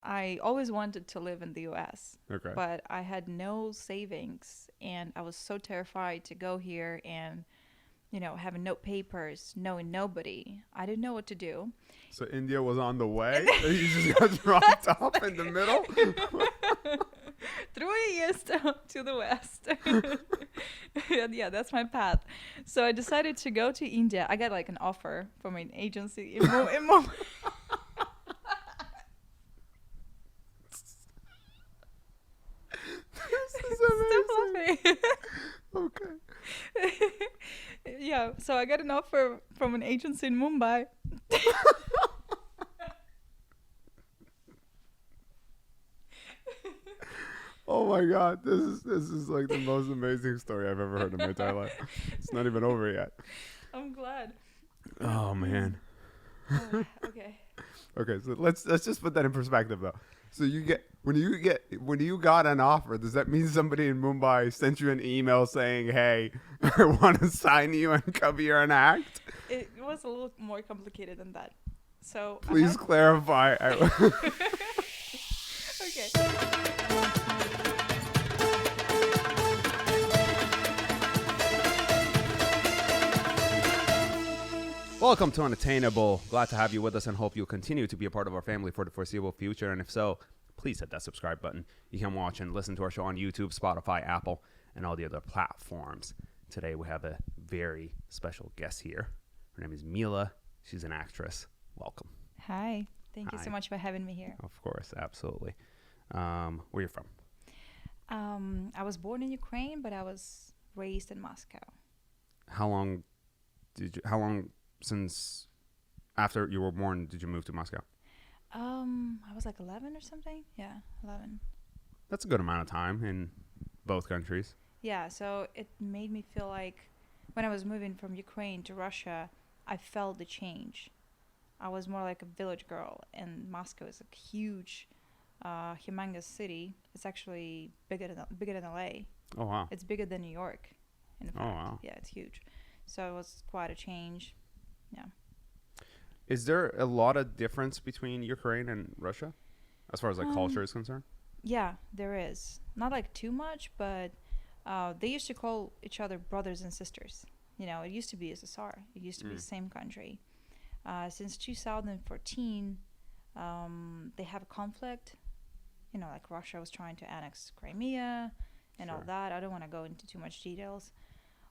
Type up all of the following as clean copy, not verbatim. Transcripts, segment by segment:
I always wanted to live in the US, Okay. but I had no savings and I was so terrified to go here and, having no papers, knowing nobody. I didn't know what to do. So India was on the way. You just got dropped off in the middle. 3 years to the west. And yeah, that's my path. So I decided to go to India. I got like an offer from an agency in This is Stop amazing. laughing. Okay. Yeah, so I got an offer from an agency in Mumbai. Oh my God, this is like the most amazing story I've ever heard in my entire life. It's not even over yet. I'm glad. Oh man. Oh, okay. Okay, so let's just put that in perspective though. So when you got an offer, does that mean somebody in Mumbai sent you an email saying, "Hey, I want to sign you and cover your act"? It was a little more complicated than that. So Please clarify. Okay. Welcome to Unattainable. Glad to have you with us and hope you'll continue to be a part of our family for the foreseeable future. And if so, please hit that subscribe button. You can watch and listen to our show on YouTube, Spotify, Apple, and all the other platforms. Today we have a very special guest here. Her name is Mila. She's an actress. Welcome. Hi. Thank you Hi. so much for having me here. Of course, absolutely. Where you from? I was born in Ukraine, but I was raised in Moscow. How long since after you were born did you move to Moscow? I was like 11 or something. Yeah, 11. That's a good amount of time in both countries. Yeah, so it made me feel like when I was moving from Ukraine to Russia, I felt the change. I was more like a village girl, and Moscow is a huge, humongous city. It's actually bigger than LA. Oh wow. It's bigger than New York, in fact. wow. Yeah, it's huge. So it was quite a change. Yeah. Is there a lot of difference between Ukraine and Russia as far as like culture is concerned? Yeah, there is. Not like too much, but they used to call each other brothers and sisters. It used to be SSR. It used to be the same country. Since 2014, they have a conflict. Like Russia was trying to annex Crimea and all Sure. that. I don't want to go into too much details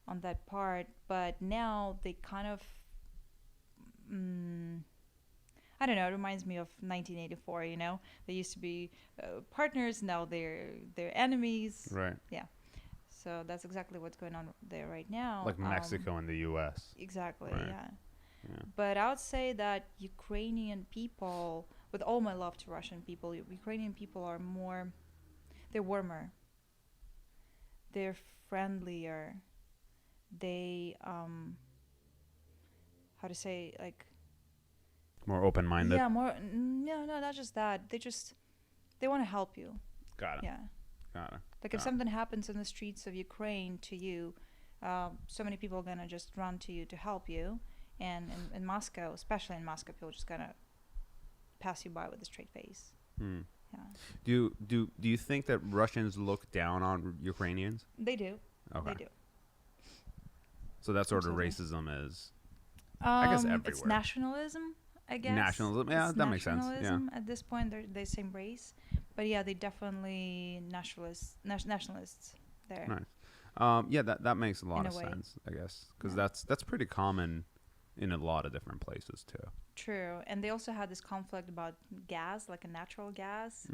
on that part, but now they kind of, I don't know, it reminds me of 1984. They used to be partners, now they're enemies. Right. Yeah, so that's exactly what's going on there right now. Like Mexico and the US. Exactly. Right. Yeah. Yeah. But I would say that Ukrainian people, with all my love to Russian people, Ukrainian people are they're warmer, they're friendlier, they how to say, like, More open-minded. yeah, more, no, not just that, they want to help you. Got it. Yeah, Got it. like if something happens in the streets of Ukraine to you, so many people are gonna just run to you to help you. And in Moscow, especially in Moscow, people are just gonna pass you by with a straight face. Hmm. Yeah, Do you think that Russians look down on Ukrainians? they do. Okay. They do. So that sort Absolutely. of racism is It's guess everywhere. nationalism, I guess. nationalism. Yeah, It's that makes sense. Yeah. nationalism. At this point, they're the same race, but yeah, they definitely nationalists there. Nice. Yeah, that makes a lot In a of way. sense, I guess, because Yeah. that's pretty common in a lot of different places too. True, and they also had this conflict about gas, like a natural gas,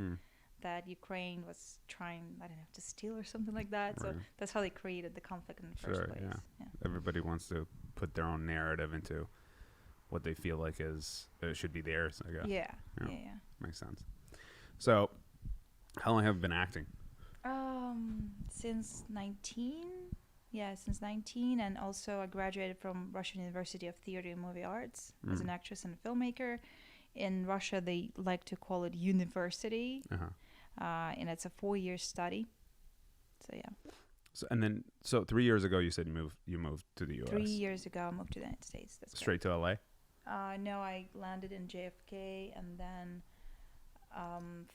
that Ukraine was trying, I don't know, to steal or something like that. So Right. that's how they created the conflict in the first Sure, place. yeah. Everybody wants to put their own narrative into what they feel like should be theirs, I guess. Yeah. Yeah. Yeah. Makes sense. So, how long have you been acting? Since 19. Yeah, since 19, and also I graduated from Russian University of Theater and Movie Arts as an actress and a filmmaker. In Russia, they like to call it university, and it's a 4-year study. So yeah. So 3 years ago, you said you moved to the U.S. 3 years ago, I moved to the United States. That's Straight to L.A. No, I landed in JFK, and then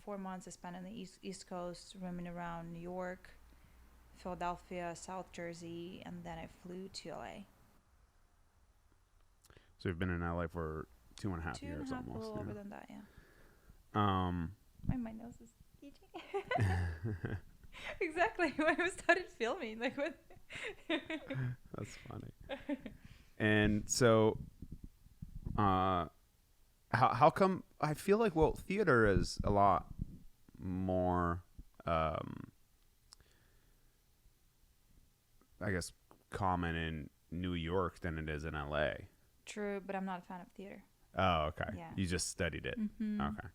4 months I spent on the East Coast, roaming around New York, Philadelphia, South Jersey, and then I flew to LA. So you've been in LA for 2.5 years 2.5, almost. a little Yeah. over than that, yeah. My nose is itchy. Exactly. When we started filming, like what? That's funny. And so, how come? I feel like theater is a lot more, I guess, common in New York than it is in LA. True, but I'm not a fan of theater. Oh, okay. Yeah. You just studied it. Mm-hmm. Okay.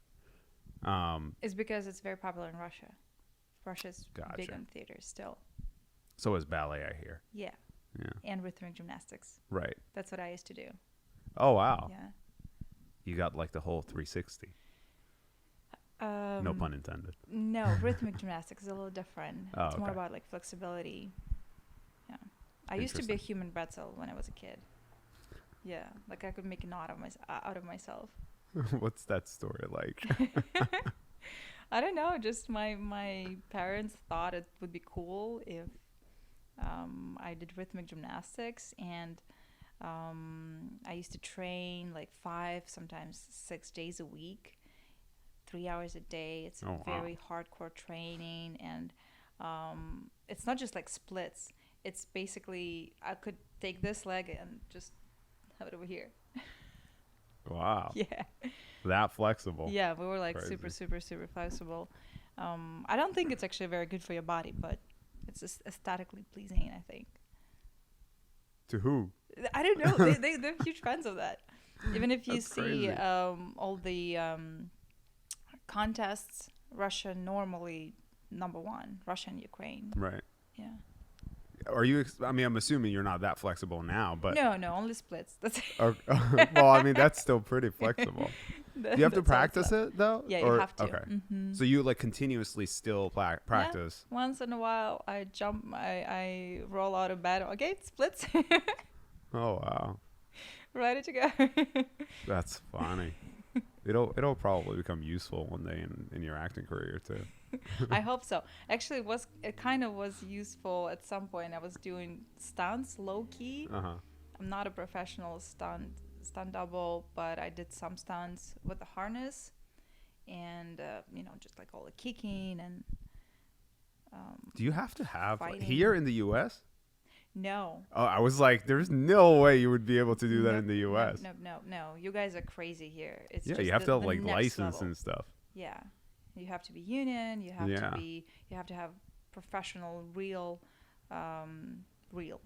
It's because it's very popular in Russia. Russia's big on theater still. So is ballet, I hear. Yeah. Yeah. And rhythmic gymnastics. Right. That's what I used to do. Oh, wow. Yeah. You got like the whole 360. No pun intended. No, rhythmic gymnastics is a little different. Oh, it's more okay. about like flexibility. Yeah. I used to be a human pretzel when I was a kid. Yeah, like I could make a knot out of myself. What's that story like? I don't know. Just my parents thought it would be cool if I did rhythmic gymnastics, and I used to train like 5, sometimes 6 days a week, 3 hours a day. It's very hardcore training, and it's not just like splits. It's basically I could take this leg and just have it over here. Wow. Yeah. That flexible. Yeah, we were like Crazy. super flexible. I don't think it's actually very good for your body, but it's just aesthetically pleasing, I think. To who? I don't know. They're huge fans of that. Even if you That's see crazy. all the contests, Russia normally number 1, Russia and Ukraine. Right. Yeah. Are you? I mean, I'm assuming you're not that flexible now, but No, only splits. That's well, I mean, that's still pretty flexible. Do you have to practice it though? Yeah, you have to. Okay. Mm-hmm. So you like continuously still practice? Yeah. Once in a while, I jump, I roll out of bed. Okay, splits. Oh wow, Ready to go. that's funny. It'll probably become useful one day in your acting career too. I hope so. Actually, it kind of was useful at some point. I was doing stunts low key. I'm not a professional stunt double, but I did some stunts with the harness, and just like all the kicking and. Do you have to have fighting. here in the U.S.? No. Oh, I was like, there's no way you would be able to do that in the U.S. No. You guys are crazy here. It's Yeah, just you have to have the like next license level. and stuff. Yeah, you have to be union. You have to have professional real REEL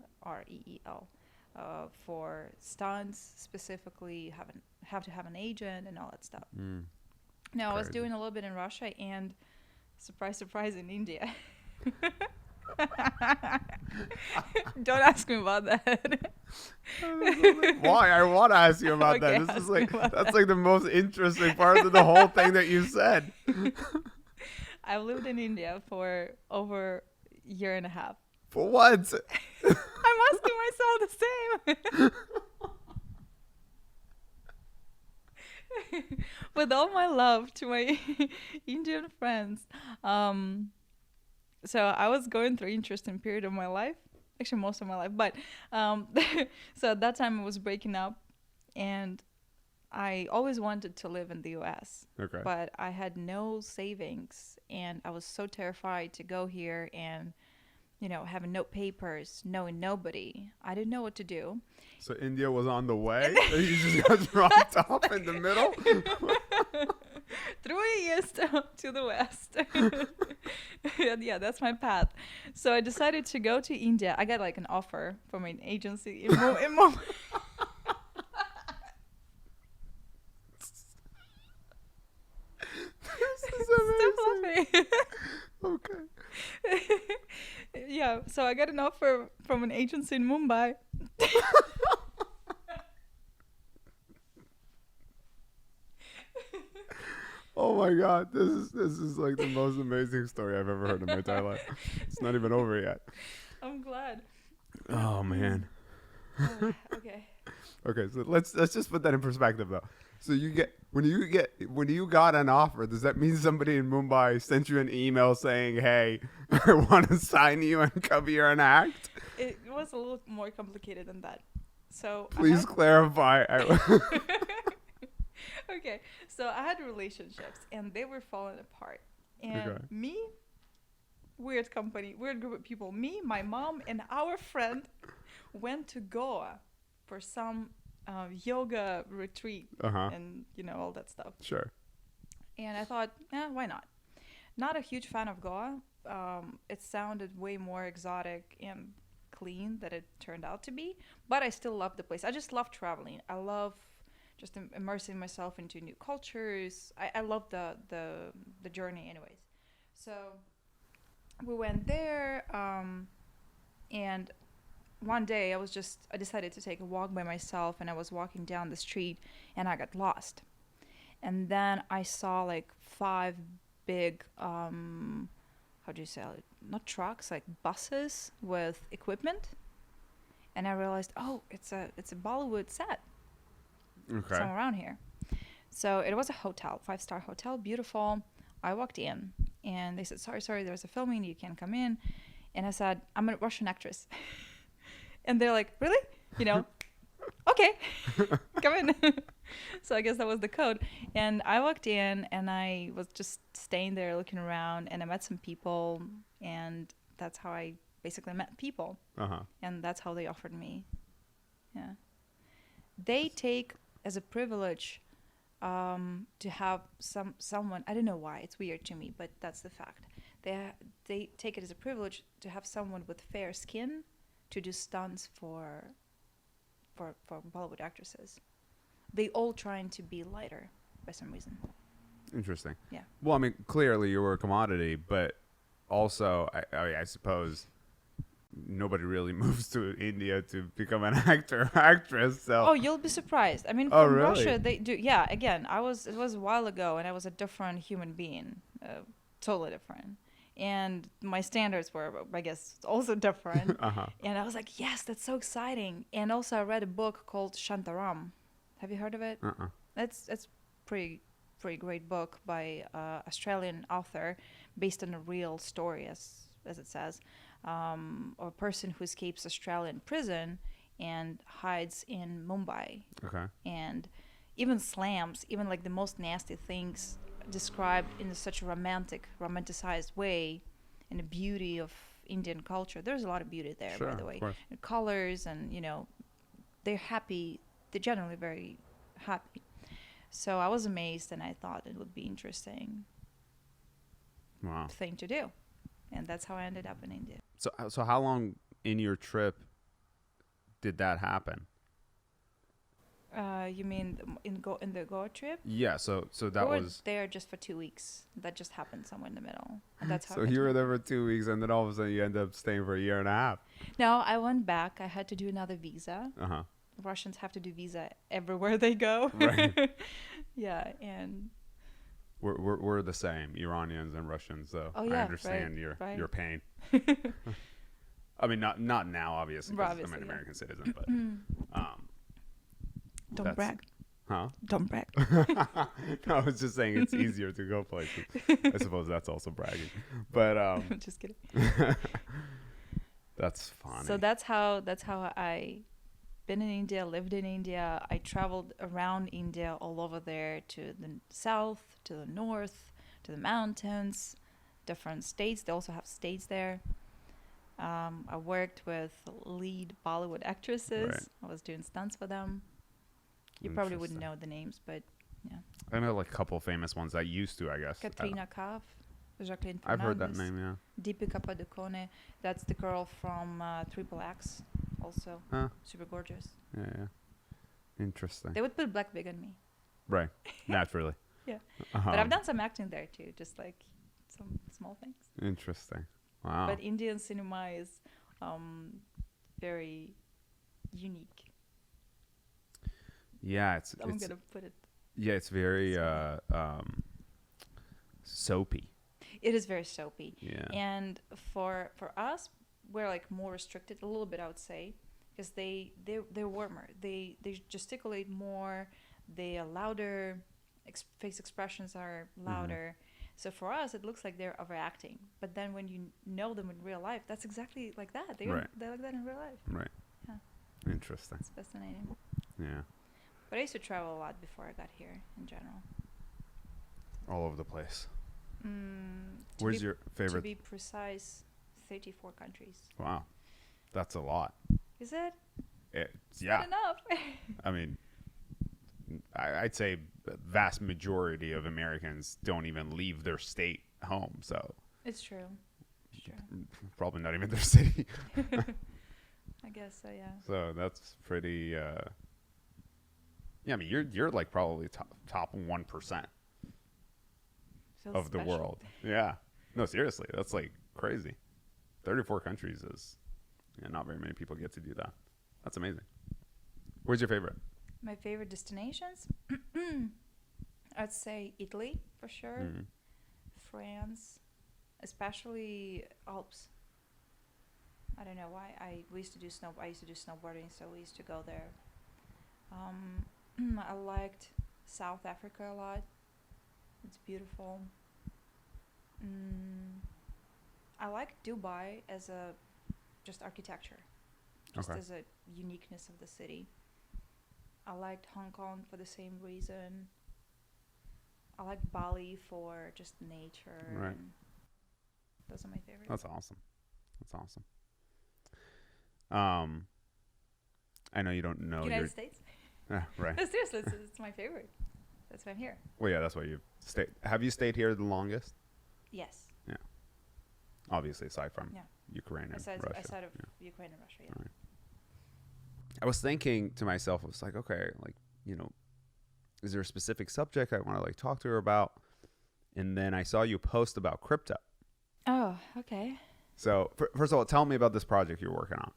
for stunts specifically. You have to have an agent and all that stuff. Now I was doing a little bit in Russia and surprise in India. Don't ask me about that. Why? I want to ask you about Okay, that. This ask is me like about that's like the most interesting part of the whole thing that you said. I've lived in India for over a year and a half. For what? I'm asking myself the same. With all my love to my Indian friends, so I was going through an interesting period of my life, actually most of my life, but so at that time I was breaking up, and I always wanted to live in the US. Okay. But I had no savings, and I was so terrified to go here and having no papers, knowing nobody. I didn't know what to do. So India was on the way? You just got dropped off in the middle? Through the east to the west. And yeah, that's my path. So I decided to go to India. I got like an offer from an agency in Mumbai. This is amazing. Okay. Yeah, so I got an offer from an agency in Mumbai. Oh my God, this is like the most amazing story I've ever heard in my entire life. It's not even over yet. I'm glad. Oh man. Okay. Okay, so let's just put that in perspective though. So you get when you got an offer, does that mean somebody in Mumbai sent you an email saying, "Hey, I want to sign you and come here and act"? It was a little more complicated than that. So Please clarify. Okay, so I had relationships and they were falling apart. And me, weird company, weird group of people. Me, my mom, and our friend went to Goa for some yoga retreat and all that stuff. Sure. And I thought, why not? Not a huge fan of Goa. It sounded way more exotic and clean than it turned out to be, but I still love the place. I just love traveling. I love just immersing myself into new cultures. I love the journey anyways. So we went there, and one day I decided to take a walk by myself, and I was walking down the street and I got lost. And then I saw like 5 big, how do you say it? Not trucks, like buses with equipment. And I realized, it's a Bollywood set. Okay. Somewhere around here. So it was a hotel, 5-star hotel, beautiful. I walked in and they said, sorry, there's a filming, you can't come in. And I said, I'm a Russian actress. And they're like, really? Okay, come in. So I guess that was the code. And I walked in and I was just staying there looking around, and I met some people, and that's how I basically met people. And that's how they offered me. Yeah. They take as a privilege to have someone, I don't know why, it's weird to me, but that's the fact. They take it as a privilege to have someone with fair skin to do stunts for Bollywood actresses. They all trying to be lighter by some reason. Interesting. Yeah. Well, I mean, clearly you were a commodity, but also, I suppose nobody really moves to India to become an actor or actress. So. Oh, you'll be surprised. I mean, from Russia, they do. Yeah. Again, it was a while ago, and I was a different human being, totally different. And my standards were, I guess, also different. And I was like, yes, that's so exciting. And also, I read a book called Shantaram. Have you heard of it? It's pretty great book by Australian author, based on a real story, as it says, or a person who escapes Australian prison and hides in Mumbai. Okay. And even slams, even like the most nasty things, described in such a romanticized way, in the beauty of Indian culture. There's a lot of beauty there, by the way. And colors, and they're happy. They're generally very happy. So I was amazed, and I thought it would be interesting thing to do. And that's how I ended up in India. So how long in your trip did that happen? You mean in the Goa trip? Yeah, so that we were was there just for 2 weeks. That just happened somewhere in the middle. And that's how So you were there for 2 weeks, and then all of a sudden you end up staying for a year and a half. No, I went back. I had to do another visa. Russians have to do visa everywhere they go. Right. Yeah, and we're the same, Iranians and Russians, so I understand your pain. I mean, not now, obviously, because I'm an American citizen, but don't brag. Huh? Don't brag. No, I was just saying it's easier to go places. I suppose that's also bragging, but just kidding. That's funny. So that's how I been in India, lived in India. I traveled around India, all over there, to the south, to the north, to the mountains, different states. They also have states there. I worked with lead Bollywood actresses. Right. I was doing stunts for them. You probably wouldn't know the names, but yeah. I know like a couple famous ones. I used to, I guess. Katrina Kaif, Jacqueline Fernandez. I've heard that name, yeah. Deepika Padukone. That's the girl from Triple X, also. Super gorgeous. Yeah. Interesting. They would put black wig on me. Right. Naturally. Yeah. But I've done some acting there too, just like some small things. Interesting. Wow. But Indian cinema is very unique. Yeah, I'm gonna put it. Yeah, it's very soapy. It is very soapy. Yeah. And for us, we're like more restricted a little bit, I would say, because they're warmer. They gesticulate more. They are louder. face expressions are louder. So for us, it looks like they're overacting. But then when you know them in real life, that's exactly like that. They're like that in real life. Right. Yeah. Interesting. It's fascinating. Yeah. But I used to travel a lot before I got here in general. All over the place. Where's your favorite? To be precise, 34 countries. Wow. That's a lot. Is it? It's not enough. I mean, I'd say the vast majority of Americans don't even leave their state home. So it's true. Probably not even their city. I guess so, yeah. So that's pretty. Yeah, I mean, you're like probably top 1% of the world. Yeah. No, seriously, that's like crazy. 34 countries is, not very many people get to do that. That's amazing. Where's your favorite? My favorite destinations? I'd say Italy for sure. France, especially Alps. I don't know why. I used to do snowboarding, so we used to go there. I liked South Africa a lot. It's beautiful. I like Dubai as just architecture, just as a uniqueness of the city. I liked Hong Kong for the same reason. I like Bali for just nature. Right. And those are my favorites. That's awesome. I know you don't know United States. Right. No, seriously, it's my favorite. That's why I'm here. Well, yeah, that's why you've stayed. Have you stayed here the longest? Yes. Yeah. Obviously, aside from Ukraine and Russia. Aside of Ukraine and Russia, yeah. Right. I was thinking to myself, I was like, okay, like, is there a specific subject I want to like talk to her about? And then I saw you post about crypto. Oh, okay. So first of all, tell me about this project you're working on.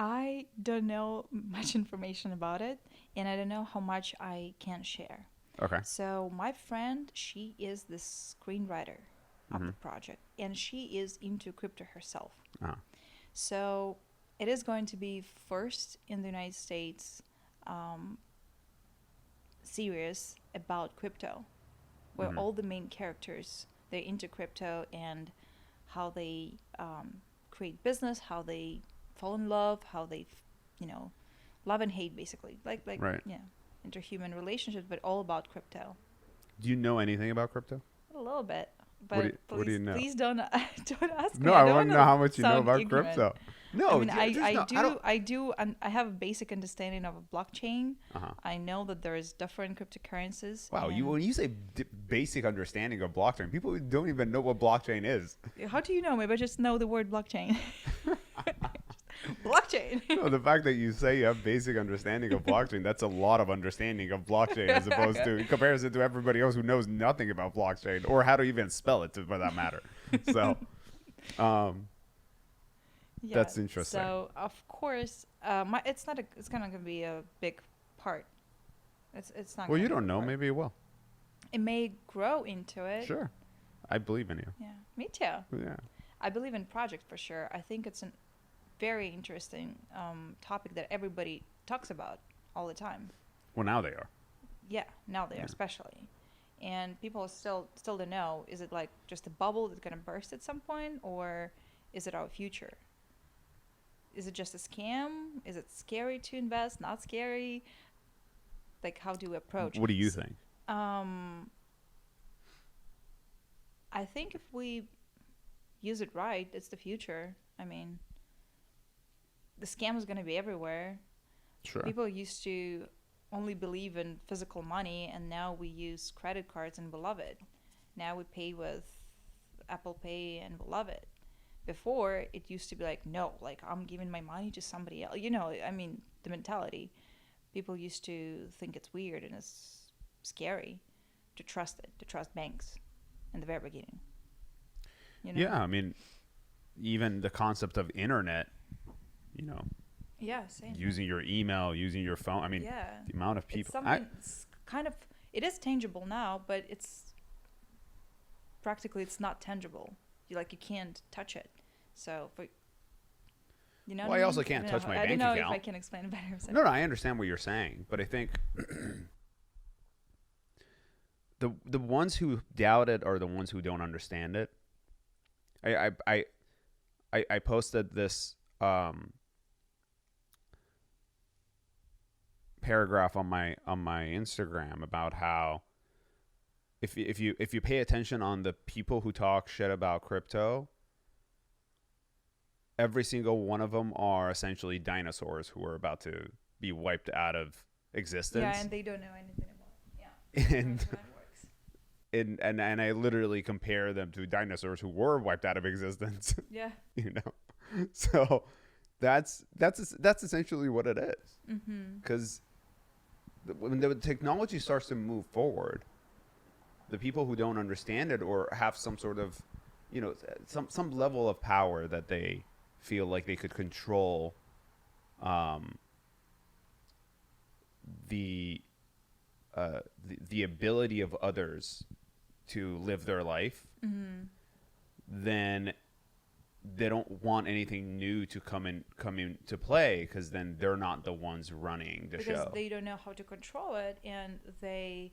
I don't know much information about it, and I don't know how much I can share. Okay. So my friend, she is the screenwriter of the project, and she is into crypto herself. So it is going to be first in the United States series about crypto, where all the main characters, they're into crypto and how they create business, how they fall in love, how they, love and hate, basically, like right. Interhuman relationships, but all about crypto. Do you know anything about crypto? A little bit, but what do you know? Please don't ask me. No, I want to know how much you know about crypto. No, I do, and I have a basic understanding of a blockchain. I know that there is different cryptocurrencies. Wow, when you say basic understanding of blockchain, people don't even know what blockchain is. How do you know? Maybe I just know the word blockchain. Blockchain. No, the fact that you say you have basic understanding of blockchain, that's a lot of understanding of blockchain as opposed to in comparison to everybody else who knows nothing about blockchain or how to even spell it for that matter. So that's interesting. So of course, it's not going to be a big part. It's not. Well, you don't know. Maybe it will. It may grow into it. Sure, I believe in you. Yeah, me too. Yeah, I believe in project for sure. I think it's a very interesting topic that everybody talks about all the time. Well, now they are. Yeah, now they are especially. And people still don't know, is it like just a bubble that's going to burst at some point, or is it our future? Is it just a scam? Is it scary to invest? Not scary? Like, how do we approach it? What do you think? I think if we use it right, it's the future. I mean, the scam is going to be everywhere. Sure. People used to only believe in physical money, and now we use credit cards and we love it. Now we pay with Apple Pay and we love it. Before, it used to be like, no, like I'm giving my money to somebody else. I mean, the mentality. People used to think it's weird and it's scary to trust it, to trust banks in the very beginning. Yeah, I mean, even the concept of internet, Yeah, same. using your email, using your phone. I mean, the amount of people. It's it is tangible now, but it's practically it's not tangible. You can't touch it. So, Well, I also can't touch my bank account. I don't know if I can explain it better. No, I understand what you're saying, but I think the ones who doubt it are the ones who don't understand it. I posted this paragraph on my Instagram about how if you pay attention on the people who talk shit about crypto, every single one of them are essentially dinosaurs who are about to be wiped out of existence. Yeah, and they don't know anything about it. Yeah. And That's how it works. and I literally compare them to dinosaurs who were wiped out of existence. Yeah. You know, so that's essentially what it is. Because when the technology starts to move forward, the people who don't understand it or have some sort of, you know, some level of power that they feel like they could control, the ability of others to live their life, then they don't want anything new to come into play, because then they're not the ones running the show. Because they don't know how to control it, and they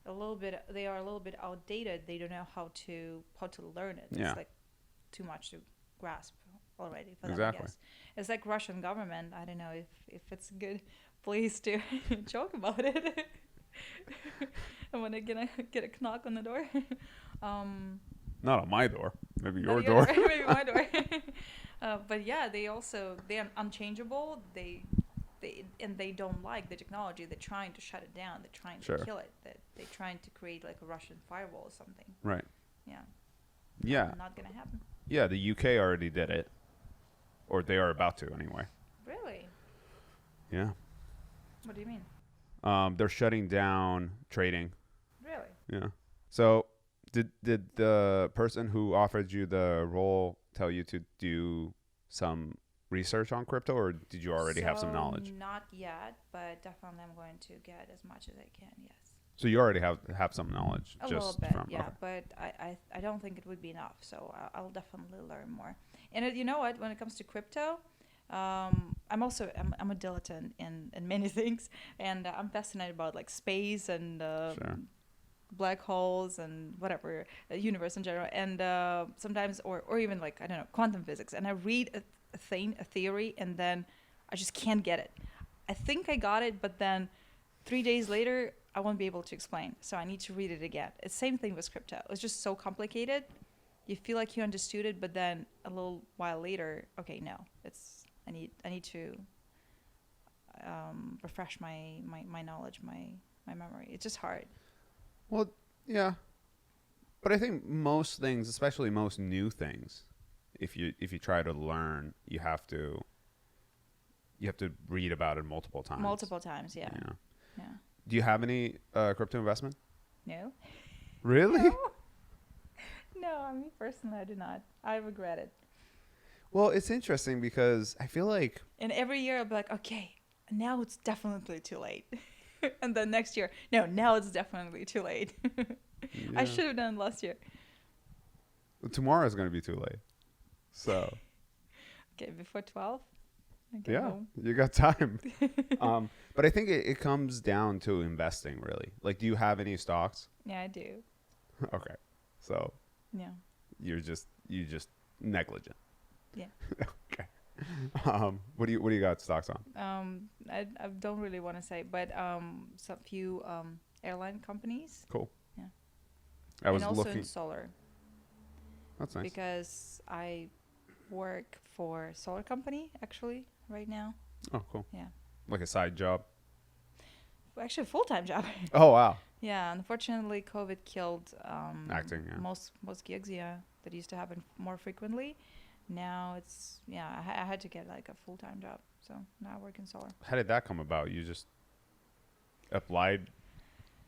are a little bit outdated. They don't know how to learn it. Yeah. It's like too much to grasp already for them, Exactly. I guess. It's like Russian government. I don't know if it's a good place to joke about it. I'm gonna get a knock on the door. Not on my door. Maybe your Not door. Maybe my door. But yeah, they're unchangeable. They don't like the technology. They're trying to shut it down. They're trying to kill it. They're trying to create like a Russian firewall or something. Right. Yeah. Yeah. Not gonna happen. Yeah, the UK already did it. Or they are about to anyway. Really? Yeah. What do you mean? They're shutting down trading. Really? Yeah. So did the person who offered you the role tell you to do some research on crypto, or did you already have some knowledge? Not yet, but definitely I'm going to get as much as I can, yes. So you already have some knowledge. A just little bit, from, yeah, okay. but I don't think it would be enough, so I'll definitely learn more. And you know what, when it comes to crypto, I'm a dilettante in many things, and I'm fascinated about like space and Sure. black holes and whatever, universe in general, and sometimes or even like, I don't know, quantum physics, and I read a theory, and then I just can't get it. I think I got it, but then 3 days later I won't be able to explain, so I need to read it again. It's same thing with crypto. It's just so complicated. You feel like you understood it, but then a little while later, okay, no, I need to refresh my knowledge, my memory. It's just hard. Well, yeah. But I think most things, especially most new things, if you try to learn, you have to read about it multiple times. Multiple times, yeah. Yeah. Do you have any crypto investment? No. Really? No, me personally, I do not. I regret it. Well, it's interesting because I feel like... And every year I'll be like, okay, now it's definitely too late. And then next year, no, now it's definitely too late. I should have done it last year. Tomorrow is going to be too late. So... Okay, before 12? Yeah, you got time. But I think it comes down to investing, really. Like, do you have any stocks? Yeah, I do. Okay. So... Yeah. You just negligent. Yeah. Okay. What do you got stocks on? I don't really want to say, but some few airline companies. Cool. Yeah. I was and also looking. in solar. That's nice. Because I work for a solar company actually right now. Oh, cool. Yeah. Like a side job. Actually, a full-time job. Oh wow. Yeah, unfortunately, COVID killed Acting. Yeah. most gigs. Yeah, that used to happen more frequently. Now it's I had to get like a full-time job, so now I work in solar. How did that come about? You just applied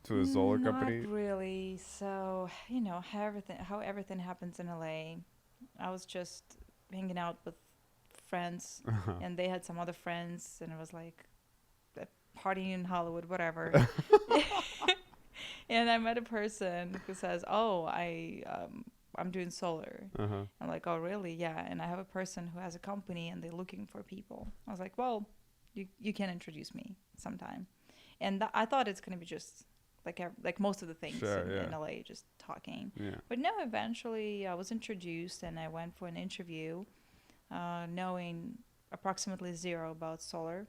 to a solar company? Not really. So how everything happens in LA. I was just hanging out with friends, and they had some other friends, and it was like a party in Hollywood, whatever. And I met a person who says, "Oh, I'm doing solar." I'm like, "Oh, really?" Yeah. And I have a person who has a company, and they're looking for people. I was like, "Well, you can introduce me sometime." And I thought it's gonna be just like most of the things Sure, in LA, just talking. Yeah. But no, eventually I was introduced and I went for an interview, knowing approximately zero about solar.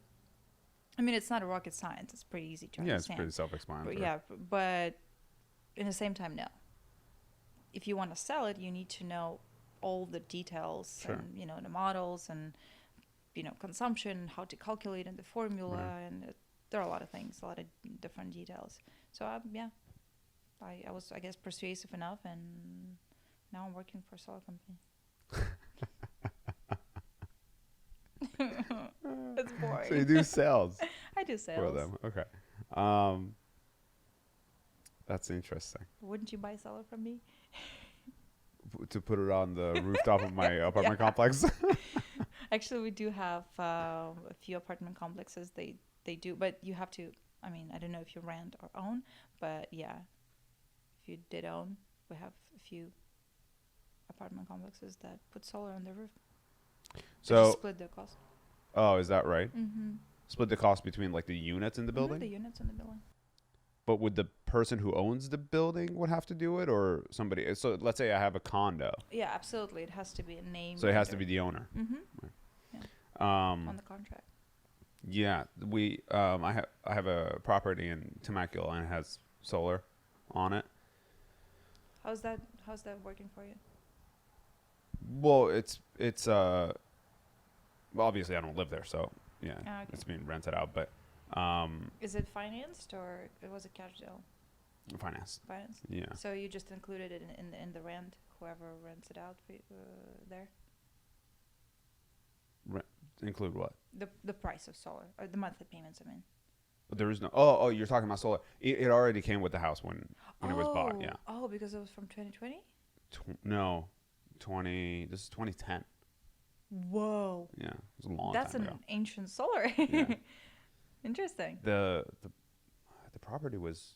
I mean, it's not a rocket science. It's pretty easy to Yeah, it's understand. pretty self-explanatory. But yeah, but in the same time, no. If you want to sell it, you need to know all the details Sure. and, you know, the models and, you know, consumption, how to calculate in the formula. Right. And there are a lot of things, a lot of different details. So, yeah, I was, I guess, persuasive enough. And now I'm working for a solar company. It's boring. So you do sales I do sales. for them. Okay. That's interesting. Wouldn't you buy solar from me? To put it on the rooftop of my apartment Yeah. complex. Actually, we do have a few apartment complexes. They do, but you have to. I mean, I don't know if you rent or own, but yeah, if you did own, we have a few apartment complexes that put solar on the roof. They just So, split the cost. oh, is that right? Mm-hmm. Split the cost between like the units in the building? The units in the building. But would the person who owns the building would have to do it, or somebody? So let's say I have a condo, Yeah, absolutely. It has to be a name. so it has to be the owner. Mm-hmm. On the contract. Yeah, I have a property in Temecula and it has solar on it. How's that working for you? Well, it's well, obviously I don't live there, so yeah, Ah, okay. it's being rented out, but Is it financed or it was a cash deal? financed. Financed. Yeah. So you just included it in the rent, whoever rents it out for you, there. Include what? The price of solar or the monthly payments. I mean. But there is no. Oh, you're talking about solar. It already came with the house when it was bought. Yeah. Oh, because it was from 2020. No, 20. This is 2010. Whoa. Yeah, it was a long That's time an ago. ancient solar. Yeah. Interesting. The property was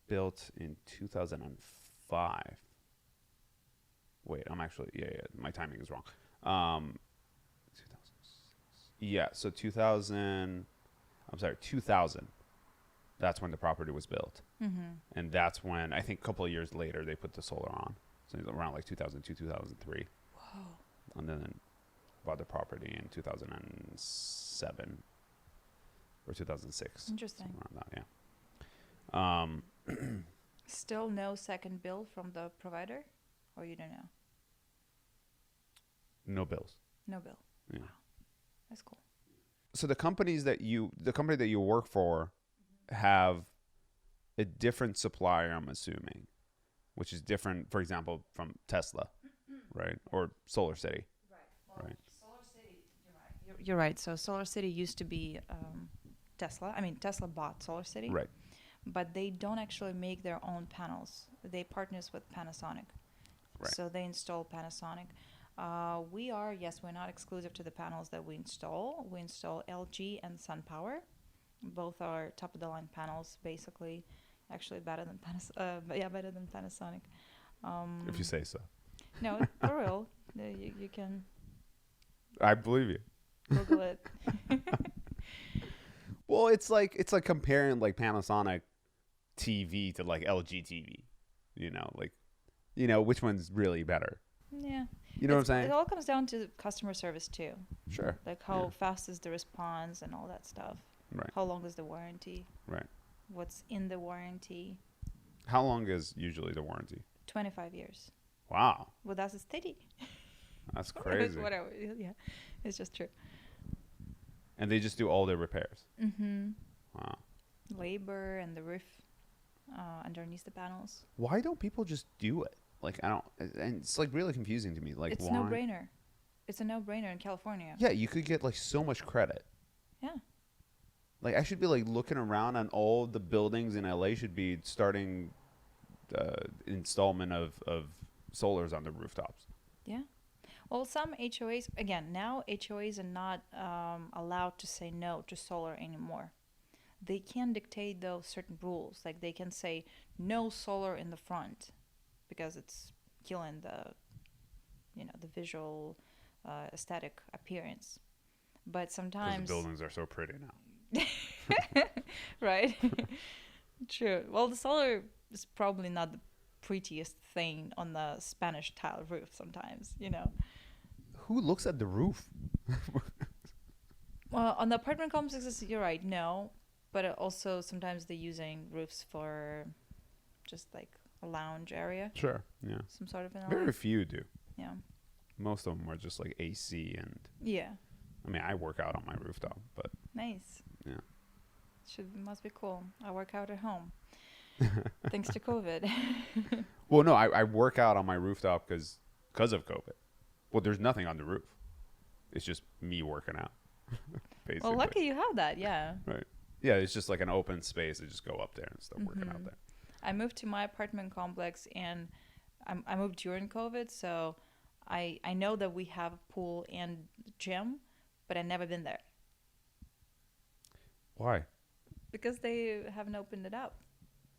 built in 2005. Wait, I'm actually my timing is wrong. 2006. Yeah, so 2000. I'm sorry, 2000. That's when the property was built, and that's when I think a couple of years later they put the solar on. So it's around like 2002, 2003. Whoa. And then bought the property in 2007 or 2006. Interesting. Around that, yeah. Still no second bill from the provider, or you don't know? No bills. No bill. Yeah. Wow. That's cool. So the company that you work for have a different supplier, I'm assuming, which is different, for example, from Tesla, right? Or Solar City. Right. Well, Right. Solar City, you're right. You're right. So Solar City used to be Tesla. I mean, Tesla bought Solar City. Right. But they don't actually make their own panels. They partners with Panasonic. Right. So they install Panasonic. We're not exclusive to the panels that we install. We install LG and SunPower. Both are top of the line panels, basically. Actually, better than Panasonic. If you say so. No, for real. You can I believe you. Google it. Well, it's like comparing like Panasonic TV to like LG TV. Which one's really better? Yeah. You know what I'm saying? It all comes down to customer service too. Sure. Like how fast is the response and all that stuff. Right. How long is the warranty? Right. What's in the warranty? How long is usually the warranty? 25 years. Wow. Well, that's a steady. That's crazy. Whatever. Yeah. It's just true. And they just do all their repairs. Mm-hmm. Wow. Labor and the roof underneath the panels. Why don't people just do it? Like, I don't, and it's like really confusing to me. Like, It's why? no-brainer. It's a no-brainer in California. Yeah, you could get like so much credit. Yeah. Like, I should be like looking around and all the buildings in LA should be starting installment of solars on the rooftops. Yeah. Well, some HOAs, again, now HOAs are not allowed to say no to solar anymore. They can dictate those certain rules. Like they can say no solar in the front because it's killing the visual aesthetic appearance. But Because sometimes... the buildings are so pretty now. Right? True. Well, the solar is probably not the prettiest thing on the Spanish tile roof sometimes, you know. Who looks at the roof? Well, on the apartment complexes, you're right, no. But also sometimes they're using roofs for just like a lounge area, Sure. Yeah. some sort of an Very few do. Yeah. Most of them are just like AC and. Yeah. I mean, I work out on my rooftop, but Nice. yeah. Must be cool. I work out at home. Thanks to COVID. Well, no, I work out on my rooftop because of COVID. Well, there's nothing on the roof. It's just me working out. Basically. Well, lucky you have that, yeah. Right. Yeah, it's just like an open space. I just go up there and start working out there. I moved to my apartment complex and I moved during COVID, so I know that we have a pool and gym, but I've never been there Why? because they haven't opened it up.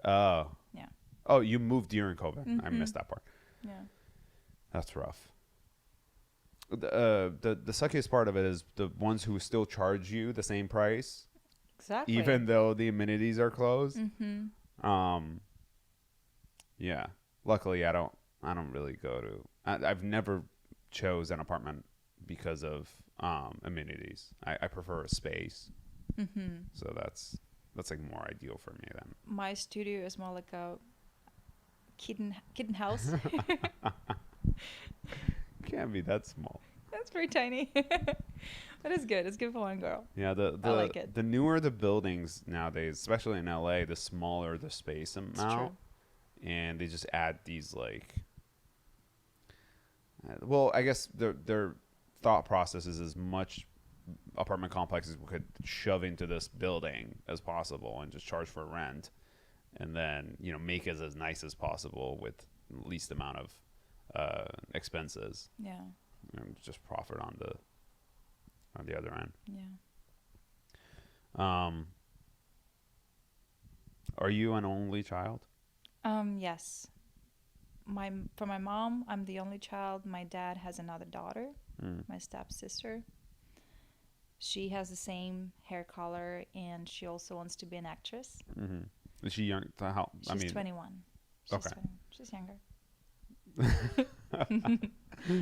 Oh. Yeah. Oh, you moved during COVID. I missed that part. Yeah. That's rough. The suckiest part of it is the ones who still charge you the same price, Exactly. even though the amenities are closed. Mm-hmm. Yeah. Luckily, I don't really go to. I've never chose an apartment because of amenities. I prefer a space. Mm-hmm. So that's like more ideal for me then. My studio is more like a kitten house. Can't be that small. That's pretty tiny. But it's good. It's good for one girl. Yeah, I like it. The newer the buildings nowadays, especially in LA, the smaller the space amount, and they just add these like. Well, I guess their thought process is as much apartment complexes we could shove into this building as possible and just charge for rent, and then make it as nice as possible with least amount of expenses. Yeah. And just profit on the other end. Yeah. Are you an only child? Yes. For my mom, I'm the only child. My dad has another daughter, my stepsister. She has the same hair color, and she also wants to be an actress. Mm-hmm. Is she young? She's 21. She's Okay. 21. She's younger.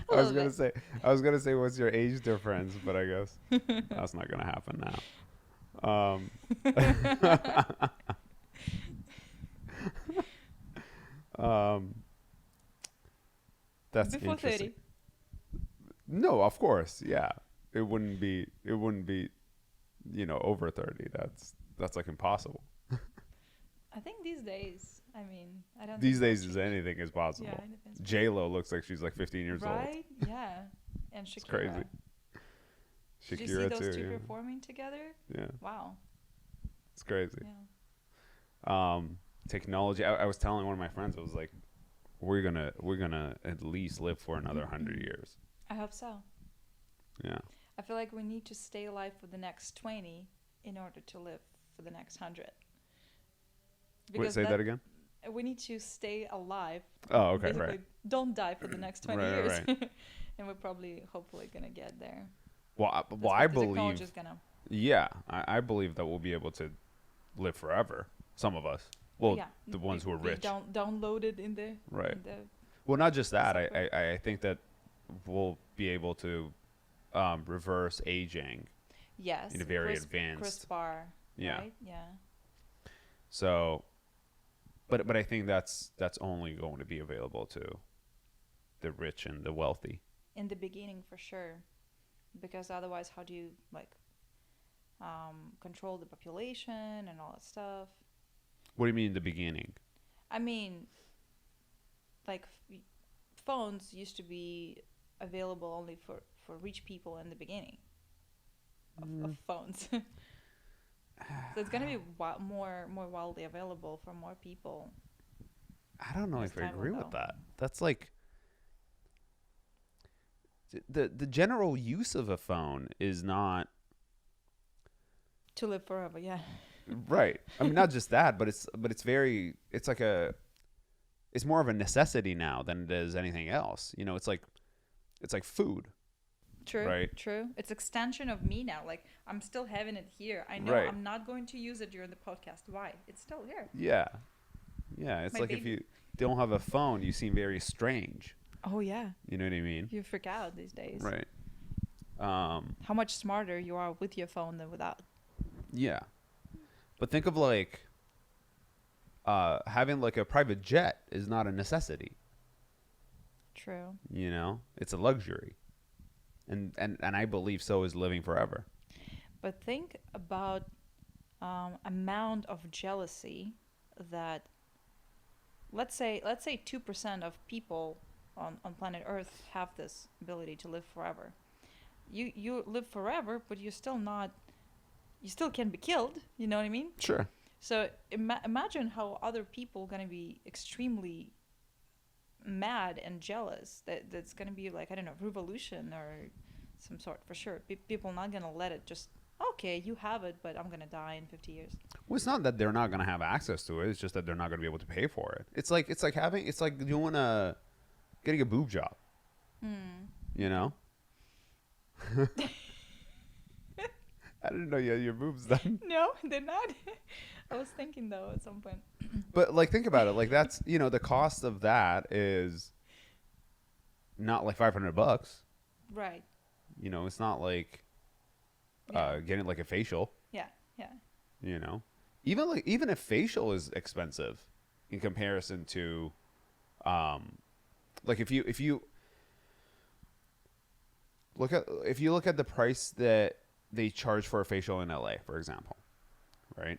I was gonna say what's your age difference, but I guess that's not gonna happen now. That's before interesting. 30. No, of course, yeah. It wouldn't be over 30. That's like impossible. I think these days, I don't. These days, anything is possible. Yeah, anything's J-Lo looks like she's like 15 years old. Right? Yeah. And Shakira. It's crazy. Did you see Shakira those too. two Yeah. performing together? Yeah, Wow. it's crazy. Yeah. Technology. I was telling one of my friends, I was like, we're gonna at least live for another 100 years. I hope so. Yeah. I feel like we need to stay alive for the next 20 in order to live for the next 100. Wait, say that again? We need to stay alive. Oh, okay, Basically, right. don't die for the next 20 Right, years. right. And we're probably, hopefully, going to get there. Well, That's I what the believe. technology's gonna. Yeah, I believe that we'll be able to live forever. Some of us. Well, Yeah, the ones who are be rich. Downloaded in the. Right. In the, Well, not just that. software. I think that we'll be able to reverse aging. yes. In a very advanced. CRISPR. Yeah. Right? Yeah. So, but I think that's only going to be available to the rich and the wealthy. In the beginning, for sure, because otherwise, how do you control the population and all that stuff? What do you mean in the beginning? I mean, phones used to be available only for rich people in the beginning of phones. So it's gonna be more widely available for more people. I don't know As if I time will agree go. with that. That's like the general use of a phone is not To live forever, yeah. right. I mean, not just that, but it's more of a necessity now than it is anything else. It's like food. True. right? True. It's extension of me now. Like I'm still having it here. I know Right. I'm not going to use it during the podcast. Why? It's still here. Yeah. Yeah. It's My like if baby. you don't have a phone, you seem very strange. Oh yeah. You know what I mean? You freak out these days. Right. How much smarter you are with your phone than without. Yeah. But think of like having like a private jet is not a necessity. True. You know, it's a luxury. And I believe so is living forever. But think about amount of jealousy that let's say 2% of people on planet Earth have this ability to live forever. You live forever, but you still can be killed. You know what I mean? Sure. So imagine how other people gonna be extremely mad and jealous. That's gonna be like, I don't know, revolution or some sort for sure. People not gonna let it just, okay, you have it, but I'm gonna die in 50 years. Well, it's not that they're not going to have access to it. It's just that they're not going to be able to pay for it. It's like getting a boob job. You know? I didn't know you had your boobs done. No, they're not. I was thinking though at some point. But like, think about it. Like that's, you know, the cost of that is not like $500. Right. You know, it's not like Yeah. getting like a facial. Yeah. Yeah. You know, even a facial is expensive in comparison to, like if you look at the price that they charge for a facial in LA, for example, right?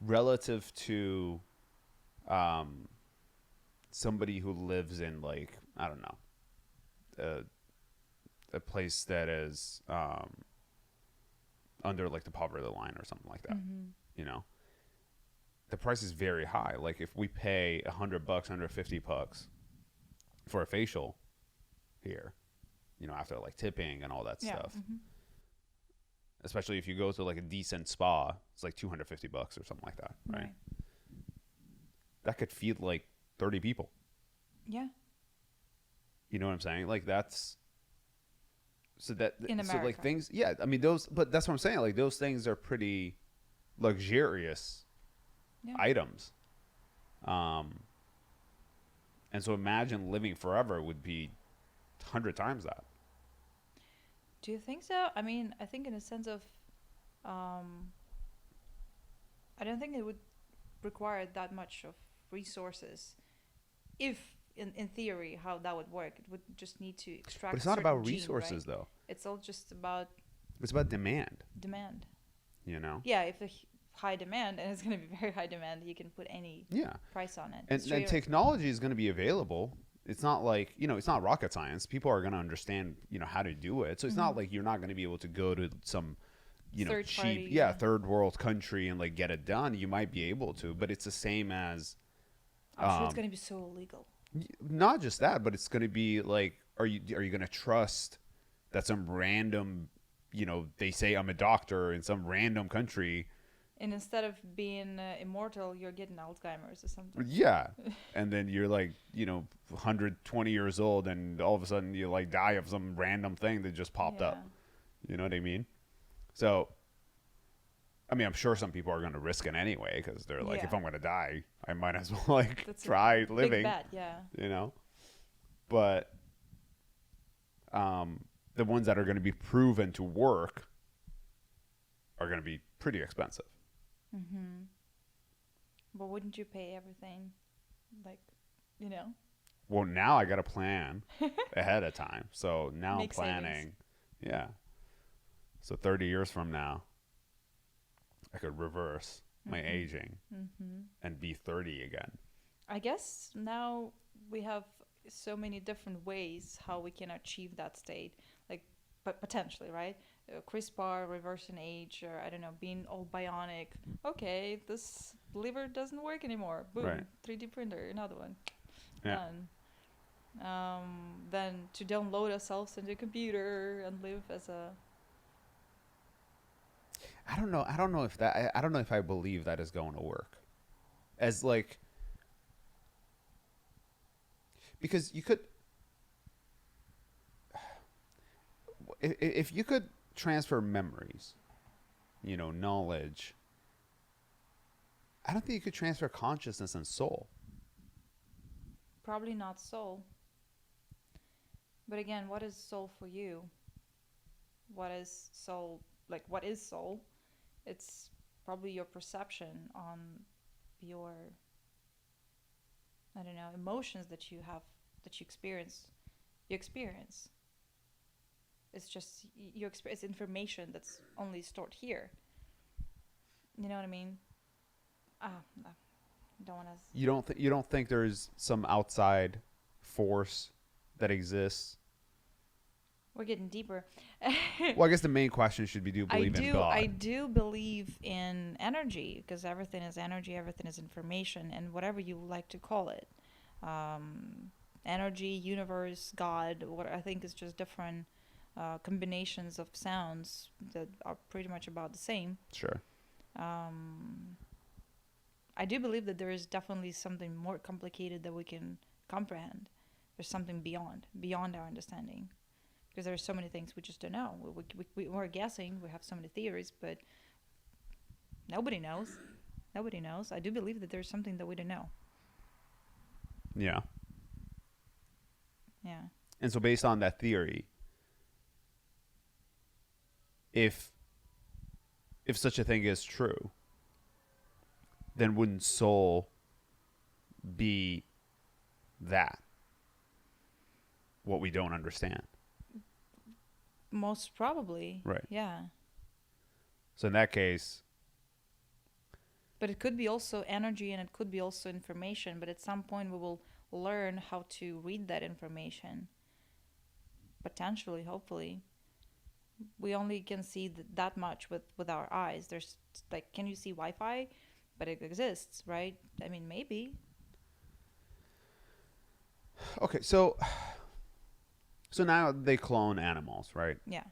Relative to, somebody who lives in like, I don't know, a place that is, under like the poverty line or something like that. You know, the price is very high. Like if we pay $100, $150 for a facial here, you know, after like tipping and all that stuff, especially if you go to like a decent spa, it's like $250 or something like that, right? That could feed like 30 people. Yeah. You know what I'm saying? Like that's, so that, In so like America. things, yeah, I mean those, but that's what I'm saying. Like those things are pretty luxurious items. And so imagine living forever would be 100 times that. Do you think so? I mean, I think in a sense of, I don't think it would require that much of resources. If, in theory, how that would work, it would just need to extract. But it's not a certain about gene, resources, right? though. It's all just about It's about demand. demand. You know. Yeah, if the high demand, and it's going to be very high demand, you can put any price on it. And technology is going to be available. It's not like, you know, it's not rocket science. People are going to understand, you know, how to do it. So it's not like you're not going to be able to go to some, you know, Third cheap, party, third world country and like get it done. You might be able to, but it's the same as. I'm sure it's going to be so illegal. Not just that, but it's going to be like, are you going to trust that some random, you know, they say I'm a doctor in some random country. And instead of being immortal, you're getting Alzheimer's or something. Yeah. And then you're like, you know, 120 years old and all of a sudden you like die of some random thing that just popped up. You know what I mean? So, I mean, I'm sure some people are going to risk it anyway because they're like, if I'm going to die, I might as well like try living. Big bet, yeah. You know? But the ones that are going to be proven to work are going to be pretty expensive. But wouldn't you pay everything? Like, you know? Well, now I got to plan ahead of time. So now Make I'm planning. savings. Yeah. So 30 years from now, I could reverse my aging and be 30 again. I guess now we have so many different ways how we can achieve that state. Like, but potentially, right? CRISPR, reversing age, or I don't know, being all bionic. Okay, this liver doesn't work anymore. Boom, Right. 3D printer, another one. Yeah. Done. Then to download ourselves into a computer and live as a. I don't know if that, I don't know if I believe that is going to work. As like, because you could, if you could transfer memories, knowledge, I don't think you could transfer consciousness and soul. Probably not soul. But again, what is soul for you? What is soul? Like, what is soul? It's probably your perception on your, I don't know, emotions that you have, that you experience. You experience. It's just you experience information that's only stored here. You know what I mean? No, don't want to. You don't think there's some outside force that exists? We're getting deeper. Well, I guess the main question should be: do you believe in God? I do believe in energy, because everything is energy, everything is information, and whatever you like to call it, energy, universe, God. What I think is just different combinations of sounds that are pretty much about the same. Sure. I do believe that there is definitely something more complicated that we can comprehend. There's something beyond our understanding. Because there are so many things we just don't know. We're guessing. We have so many theories, but nobody knows. Nobody knows. I do believe that there's something that we don't know. Yeah. Yeah. And so based on that theory, if such a thing is true, then wouldn't soul be that? What we don't understand. Most probably. Right. Yeah. So in that case. But it could be also energy, and it could be also information. But at some point we will learn how to read that information. Potentially, hopefully. We only can see that much with our eyes. There's like, can you see Wi-Fi? But it exists, right? I mean, maybe. Okay, so now they clone animals, right? Yeah.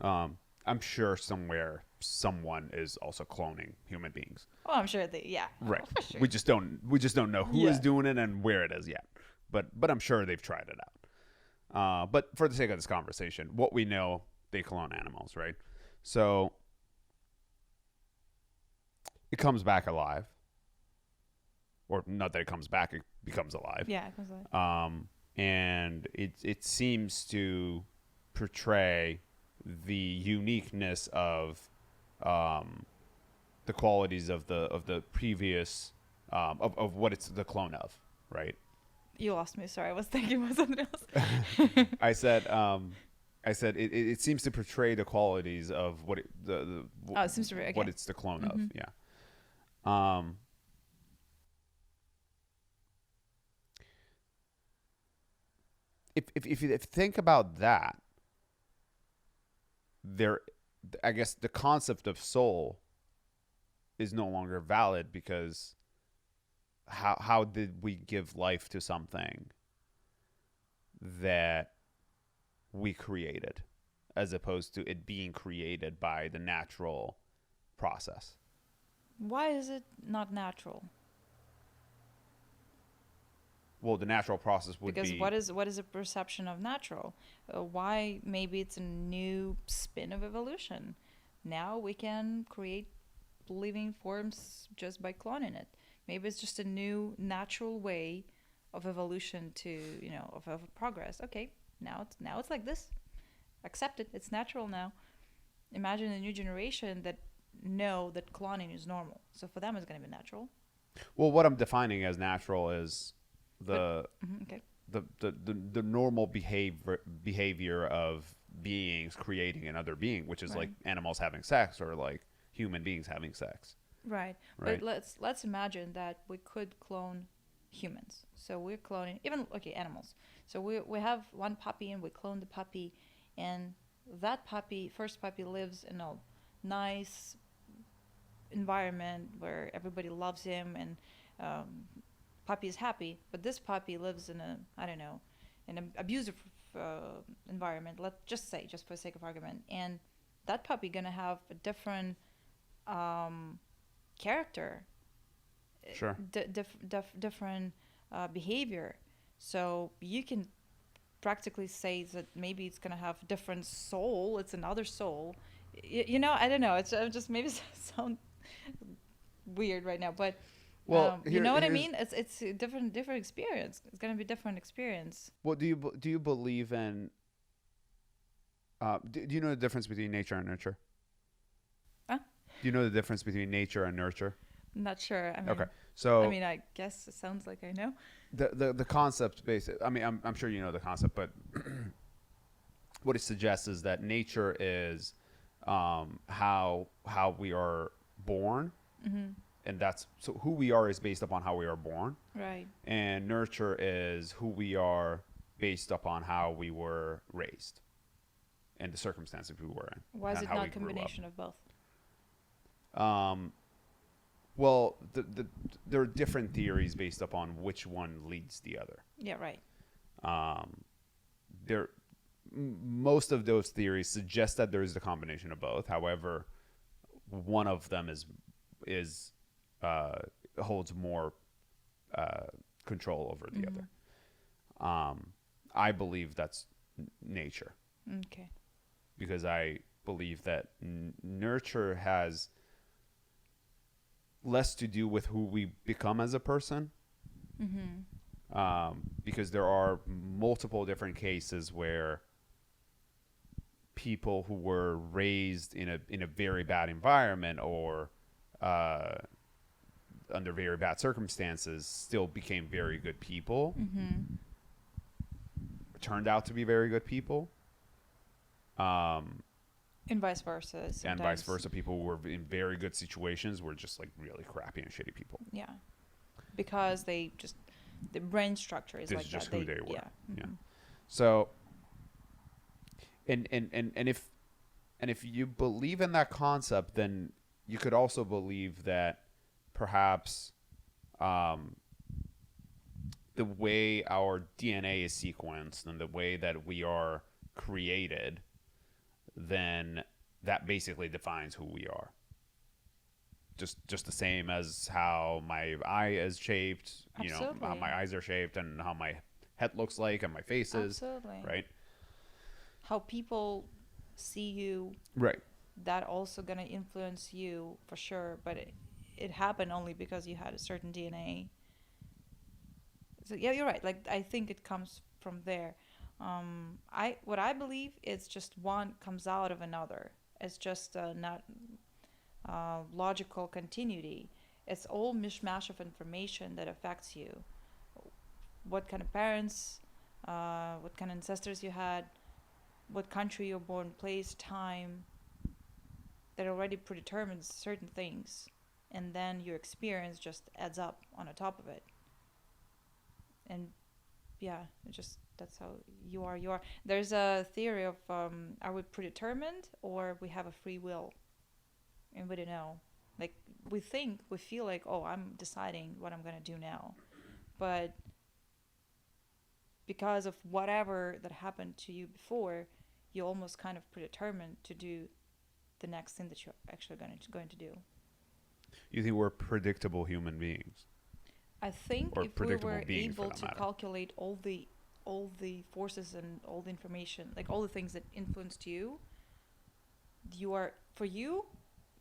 I'm sure somewhere someone is also cloning human beings. Oh, I'm sure yeah. Right. Oh, for sure. We just don't know who is doing it and where it is yet. But I'm sure they've tried it out. But for the sake of this conversation, what we know, they clone animals, right? So it comes back alive. Or not that it comes back, it becomes alive. Yeah, it comes alive. And it seems to portray the uniqueness of the qualities of the previous of what it's the clone of, right? You lost me. Sorry, I was thinking about something else. I said it seems to portray the qualities of what it seems to be, okay. What it's the clone of. Yeah. If you think about that, I guess the concept of soul is no longer valid, because how did we give life to something that we created, as opposed to it being created by the natural process? Why is it not natural? Well, the natural process would because be... Because what is a perception of natural? Why? Maybe it's a new spin of evolution. Now we can create living forms just by cloning it. Maybe it's just a new natural way of evolution to, of progress. Okay, now it's like this. Accept it. It's natural now. Imagine a new generation that know that cloning is normal. So for them, it's going to be natural. Well, what I'm defining as natural is the normal behavior of beings creating another being, which is right. Like animals having sex, or like human beings having sex. Right. But let's imagine that we could clone humans. So we're cloning animals. So we have one puppy, and we clone the puppy, and that first puppy lives in a nice environment where everybody loves him, and puppy is happy. But this puppy lives in an abusive environment. Let's just say, just for the sake of argument, and that puppy gonna have a different character, sure, different behavior. So you can practically says that maybe it's gonna have different soul. It's another soul. You know, I don't know. It's just maybe sound weird right now, but Well, you know what I mean. It's a different experience. It's gonna be different experience. Well, do you believe in? Do you know the difference between nature and nurture? Huh? Do you know the difference between nature and nurture? I'm not sure. I mean, Okay, so I mean, I guess it sounds like I know. the concept basic. I mean, I'm sure you know the concept, but what it suggests is that nature is how we are born, and that's so who we are is based upon how we are born, Right. and nurture is who we are based upon how we were raised and the circumstances we were in. Why is and it how not we a grew up. combination of both? Well, there are different theories based upon which one leads the other. Yeah, right. Most of those theories suggest that there is a combination of both. However, one of them is holds more control over the other. I believe that's nature. Okay. Because I believe that nurture has less to do with who we become as a person. Because there are multiple different cases where people who were raised in a very bad environment or under very bad circumstances still became very good people, turned out to be very good people. And vice versa. And sometimes. vice versa, people who were in very good situations were just like really crappy and shitty people. Yeah. Because the brain structure is This like is just that. who they were. Yeah. Yeah. So, and if you believe in that concept, then you could also believe that perhaps the way our DNA is sequenced and the way that we are created, then that basically defines who we are. Just the same as how my eye is shaped, you know, how my eyes are shaped and how my head looks like and my face is. Absolutely. Right? How people see you. Right. That also gonna influence you for sure, but it happened only because you had a certain DNA. So yeah, you're right. Like I think it comes from there. What I believe is just one comes out of another. It's just not logical continuity. It's all mishmash of information that affects you. What kind of parents, what kind of ancestors you had, what country you're born, place, time. That already predetermines certain things, and then your experience just adds up on the top of it. And yeah, that's how you are. There's a theory of are we predetermined or we have a free will, and we don't know. Like we feel like, oh, I'm deciding what I'm gonna do now, but because of whatever that happened to you before, you almost kind of predetermined to do the next thing that you're actually going to do. You think we're predictable human beings? I think or if we were beings, able to calculate all the forces and all the information, like all the things that influenced you, for you,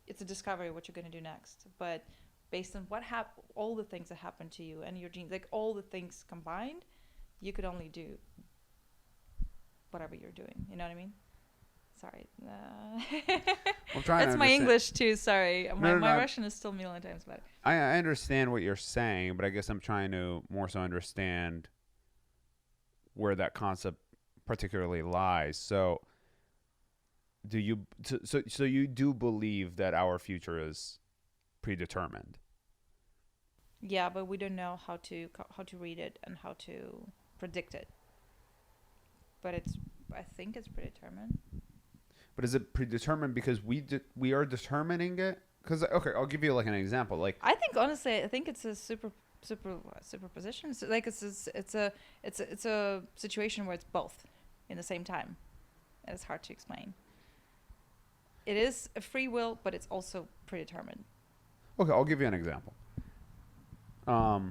it's a discovery of what you're going to do next. But based on all the things that happened to you and your genes, like all the things combined, you could only do whatever you're doing. You know what I mean? Sorry. I'm trying That's to my understand. English too. Sorry. My No. Russian is still a million times better. I understand what you're saying, but I guess I'm trying to more so understand where that concept particularly lies. So, so you do believe that our future is predetermined? Yeah, but we don't know how to read it and how to predict it. But I think it's predetermined. But is it predetermined because we are determining it? Because okay, I'll give you like an example. Like I think honestly, it's a superposition. So like it's a situation where it's both in the same time, and it's hard to explain. It is a free will, but it's also predetermined. okay, I'll give you an example. I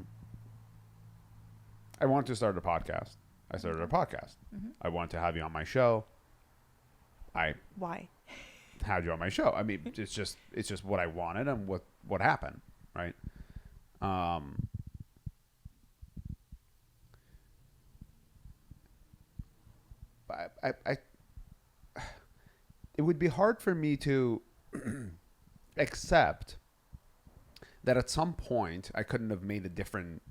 want to start a podcast. I started a podcast. Mm-hmm. I wanted to have you on my show. Why? Had you on my show. I mean, it's just what I wanted and what happened, right? I it would be hard for me to accept that at some point I couldn't have made a different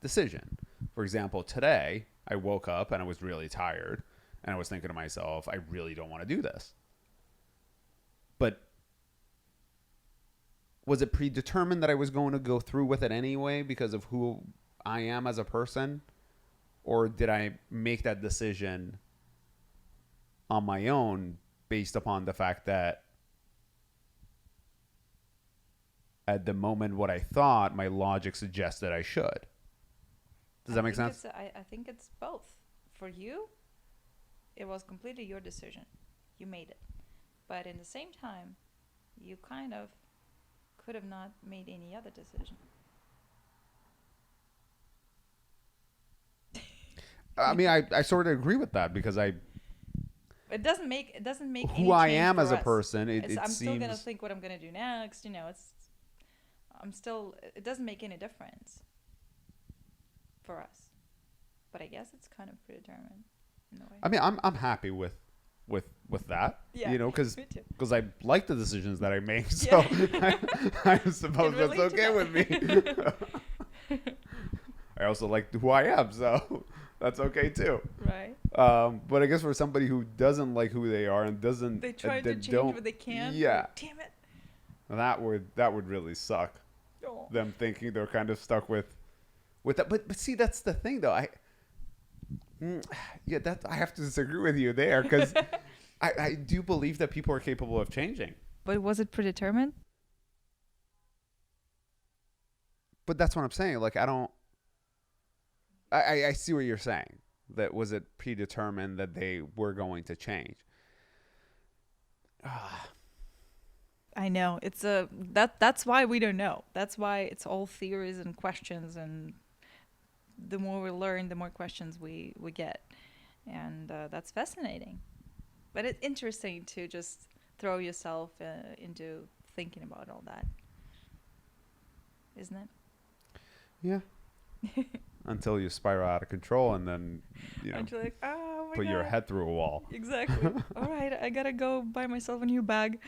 decision. For example, today I woke up and I was really tired and I was thinking to myself, I really don't want to do this. But was it predetermined that I was going to go through with it anyway because of who I am as a person? Or did I make that decision on my own based upon the fact that at the moment what I thought, my logic suggested I should? Does that make sense? I think it's both. For you, it was completely your decision. You made it. But in the same time, you kind of could have not made any other decision. I mean, I sort of agree with that because it doesn't make who any I change am for as a us. person. I'm It still gonna seems think what I'm gonna do next. You know, it doesn't make any difference for us. But I guess it's kind of predetermined in a way. I mean, I'm happy with that. Yeah, you know, because me too. I like the decisions that I make. So I suppose that's relate to okay that. with me. I also like who I am, so that's okay too. Right. But I guess for somebody who doesn't like who they are and doesn't, They try to change don't, what they can. Yeah. Like, damn it. That would really suck. Oh. Them thinking they're kind of stuck with that. But see, that's the thing though. I have to disagree with you there because I do believe that people are capable of changing. But was it predetermined? But that's what I'm saying. Like, I see what you're saying. That was it predetermined that they were going to change. I know. That's why we don't know. That's why it's all theories and questions, and the more we learn, the more questions we get. And that's fascinating. But it's interesting to just throw yourself into thinking about all that. Isn't it? Yeah. Until you spiral out of control and then, And you're like, oh my put God. your head through a wall. Exactly. All right, I gotta go buy myself a new bag.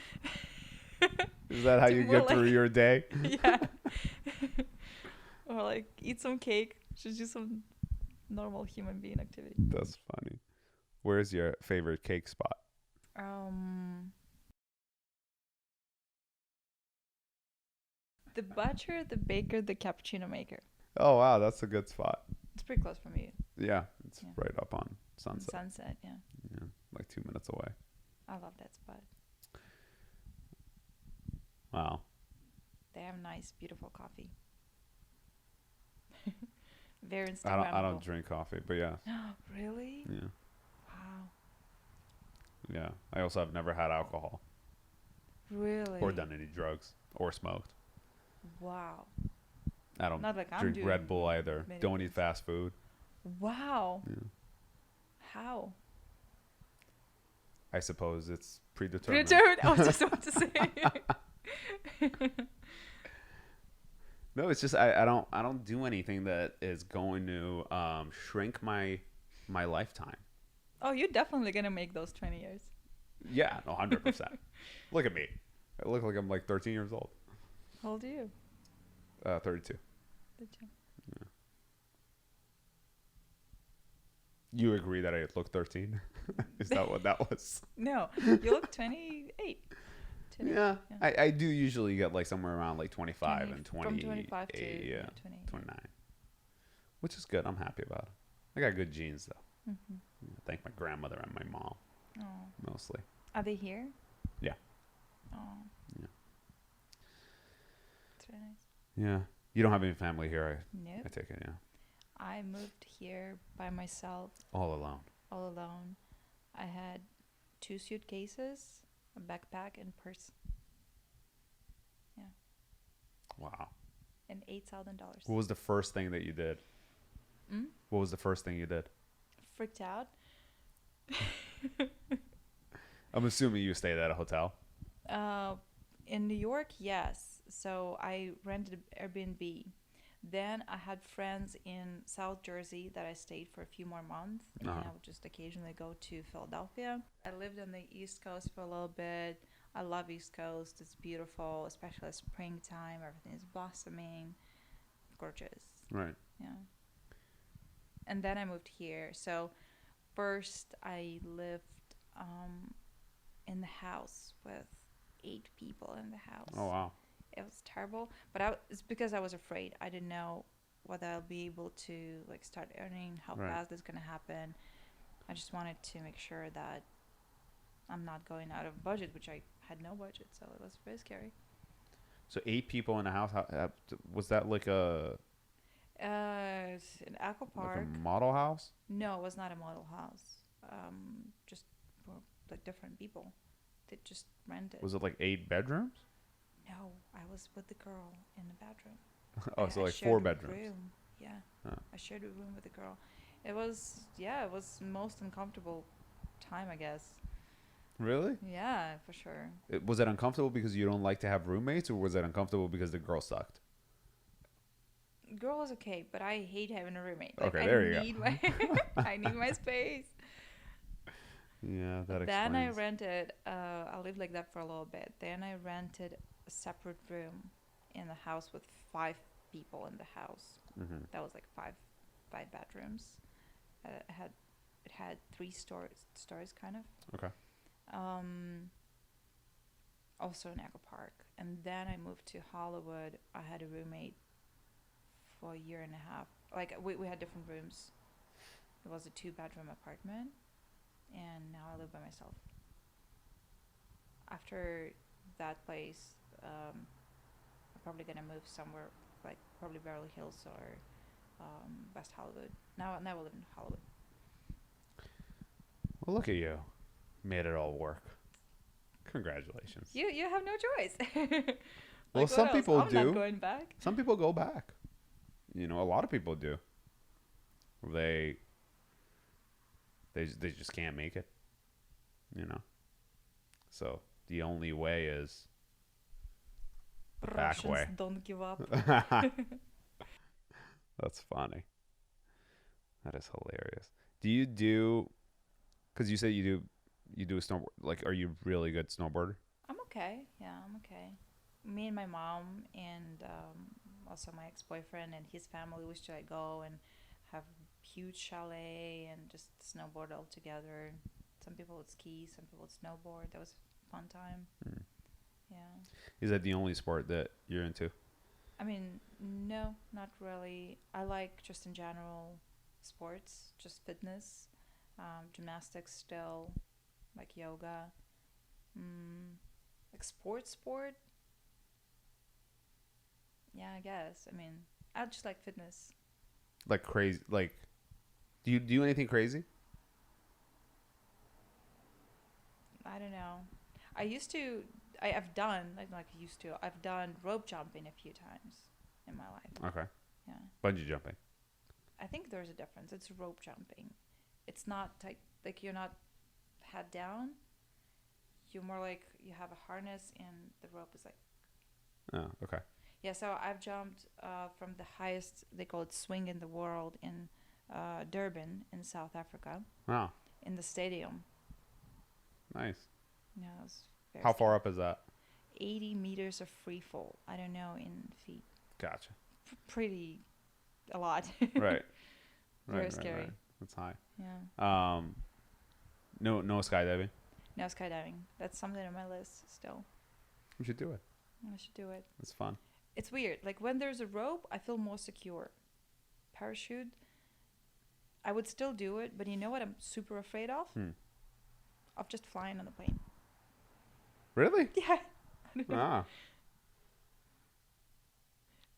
Is that how you get through your day? Yeah. Or like eat some cake. Just do some normal human being activity. That's funny. Where's your favorite cake spot? The butcher, the baker, the cappuccino maker. Oh wow, that's a good spot. It's pretty close from you. Yeah, it's Yeah. right up on Sunset. Sunset, yeah. Yeah, like 2 minutes away. I love that spot. Wow. They have nice, beautiful coffee. Very I Instagrammable. don't drink coffee, but yeah. Really? Yeah. Wow. Yeah. I also have never had alcohol Really? or done any drugs or smoked. Wow. I don't Not like I'm drink doing Red Bull either. many Don't eat things. fast food. Wow. Yeah. How? I suppose it's predetermined. Predetermined? I was just about to say. No, it's just I don't do anything that is going to shrink my lifetime. Oh, you're definitely gonna make those 20 years. Yeah, 100%. Look at me. I look like I'm like 13 years old. How old are you? 32. Did you? You agree that I look 13? Is that what that was? No, you look 28. Yeah. I do usually get like somewhere around like 25 and 20. From 25 to 28, 28. 29. Which is good. I'm happy about it. I got good genes though. Mm-hmm. Thank my grandmother and my mom Oh. mostly. Are they here? Yeah. Oh. Yeah. It's very nice. Yeah. You don't have any family here, I Nope. take it, yeah. I moved here by myself, All alone. all alone. I had 2 suitcases, a backpack, and purse, Wow. and $8,000. What was the first thing that you did? Mm? What was the first thing you did? freaked out. I'm assuming you stayed at a hotel. In New York, yes. So I rented Airbnb. Then I had friends in South Jersey that I stayed for a few more months. And I would just occasionally go to Philadelphia. I lived on the East Coast for a little bit. I love East Coast. It's beautiful, especially springtime. Everything is blossoming. Gorgeous. Right. Yeah. And then I moved here. So first I lived in the house with 8 people in the house. Oh, wow. It was terrible, but it's because I was afraid. I didn't know whether I'll be able to like start earning, how fast it's gonna happen. I just wanted to make sure that I'm not going out of budget, which I had no budget, so it was very scary. So 8 people in a house. Was that like an Aqua Park. like a model house? No, it was not a model house. Just for like different people. They just rented. Was it like 8 bedrooms? No, I was with the girl in the bedroom. So like shared 4 a bedrooms. Room. Yeah. Oh. I shared a room with the girl. It was most uncomfortable time, I guess. Really? Yeah, for sure. Was it uncomfortable because you don't like to have roommates, or was it uncomfortable because the girl sucked? Girl was okay, but I hate having a roommate. Okay, there you go. I need my space. Yeah, that explains. Then I rented, I lived like that for a little bit. Then I rented a separate room in the house with 5 people in the house. Mm-hmm. That was like five bedrooms. It had 3 stories kind of. Okay. Also in Echo Park. And then I moved to Hollywood. I had a roommate for a year and a half. Like we had different rooms. It was a 2-bedroom apartment. And now I live by myself. After that place, I'm probably gonna move somewhere like probably Beverly Hills or West Hollywood. Now I live in Hollywood. Well, look at you, made it all work. Congratulations. You have no choice. Like, well, some people I'm do. not going back. Some people go back. A lot of people do. They just can't make it. So the only way is the back way. Don't give up. That's funny. That is hilarious. Do you do? Because you said you do a snowboard. Like, are you really good snowboarder? I'm okay. Yeah, I'm okay. Me and my mom and also my ex-boyfriend and his family wish to like go and have huge chalet and just snowboard all together. Some people would ski, some people would snowboard. That was a fun time. Yeah. Is that the only sport that you're into? I mean, no, not really. I like just in general sports, just fitness, gymnastics still, like yoga, like sport. Yeah, I guess. I mean, I just like fitness. Like crazy, like, do you do anything crazy? I don't know. I've done rope jumping a few times in my life. Okay. Yeah. Bungee jumping. I think there's a difference. It's rope jumping. It's not like you're not head down. You're more like you have a harness and the rope is like. Oh, okay. Yeah, so I've jumped from the highest, they call it swing in the world, in Durban in South Africa. Wow. In the stadium. Nice. Yeah, it was very How far up is that? 80 meters of free fall. I don't know in feet. Gotcha. Pretty a lot. Right. Very scary. Right. That's high. Yeah. No skydiving. No skydiving. That's something on my list still. You should do it. I should do it. It's fun. It's weird. Like when there's a rope, I feel more secure. Parachute, I would still do it, but you know what I'm super afraid of? Of just flying on the plane. Really? Yeah. Ah.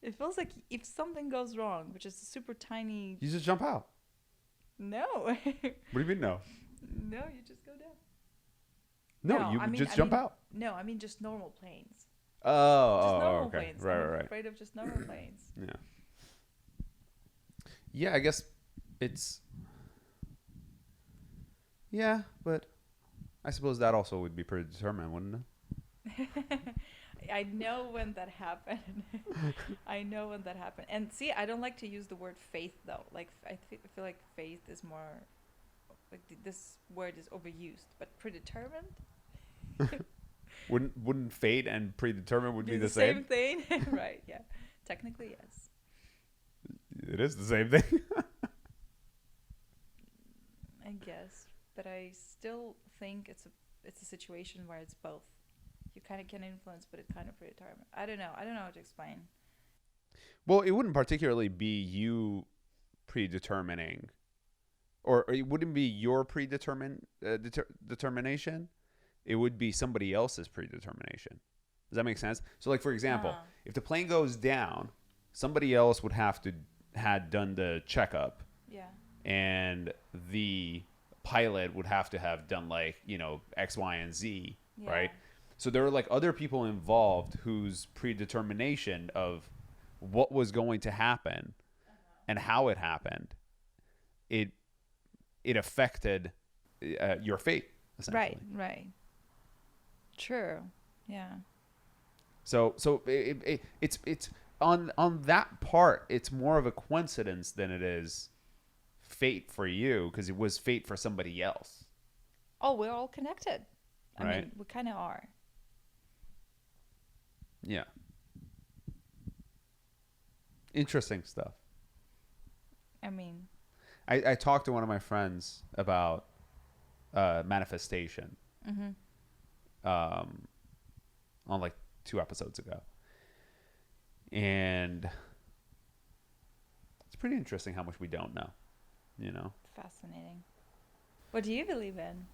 It feels like if something goes wrong, which is a super tiny. You just jump out. No. What do you mean no? No, you just go down. No, you just jump out. No, I mean just normal planes. Oh, okay. Planes. Right, I'm right. afraid of just normal planes. Yeah. Yeah, I guess it's Yeah, but I suppose that also would be predetermined, wouldn't it? I know when that happened. I know when that happened. And see, I don't like to use the word faith though. Like I feel like faith is more like this word is overused. But predetermined. Wouldn't fate and predetermined would be the same thing? Right. Yeah. Technically, yes. It is the same thing. I guess, but I still think it's a situation where it's both. You kind of can influence, but it's kind of predetermined. I don't know how to explain. Well, it wouldn't particularly be you predetermining, or it wouldn't be your determination. It would be somebody else's predetermination. Does that make sense? So, like for example, if the plane goes down, somebody else would have to had done the checkup. Yeah. And the pilot would have to have done like, X, Y, and Z, right? So there were like other people involved whose predetermination of what was going to happen and how it happened, it affected your fate, essentially. Right. True. Yeah. So it's on that part, it's more of a coincidence than it is fate for you, because it was fate for somebody else. Oh, we're all connected. I Right? mean, we kind of are. Yeah. Interesting stuff. I mean, I talked to one of my friends about manifestation on like 2 episodes ago. And it's pretty interesting how much we don't know, fascinating. What do you believe in?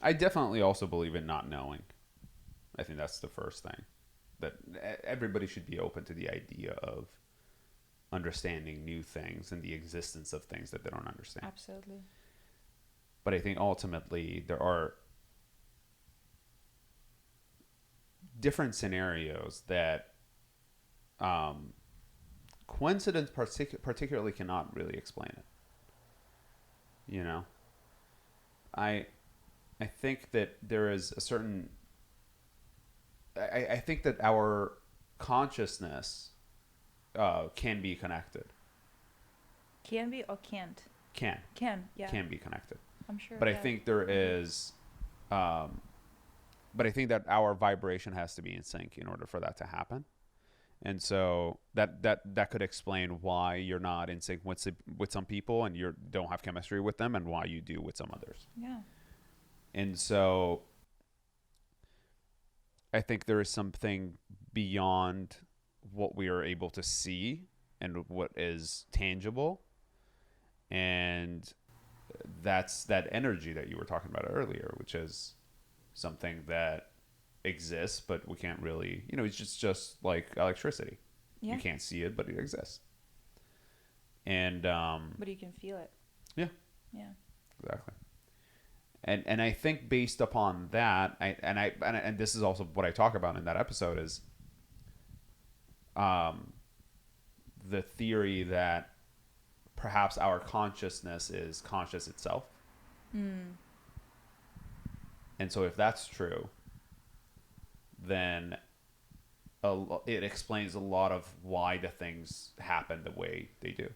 I definitely also believe in not knowing. I think that's the first thing. That everybody should be open to the idea of understanding new things and the existence of things that they don't understand. Absolutely. But I think ultimately there are different scenarios that coincidence particularly cannot really explain it. I think that there is a certain... I think that our consciousness can be connected. Can be or can't? Can, yeah. Can be connected. I'm sure. But I think there is... but I think that our vibration has to be in sync in order for that to happen. And so that could explain why you're not in sync with some people and you don't have chemistry with them, and why you do with some others. Yeah. And so I think there is something beyond what we are able to see and what is tangible. And that's that energy that you were talking about earlier, which is something that exists, but we can't really, it's just like electricity. Yeah. You can't see it, but it exists. And but you can feel it. Yeah. Yeah. Exactly. And I think based upon that, and this is also what I talk about in that episode, is the theory that perhaps our consciousness is conscious itself. And so if that's true, then it explains a lot of why the things happen the way they do.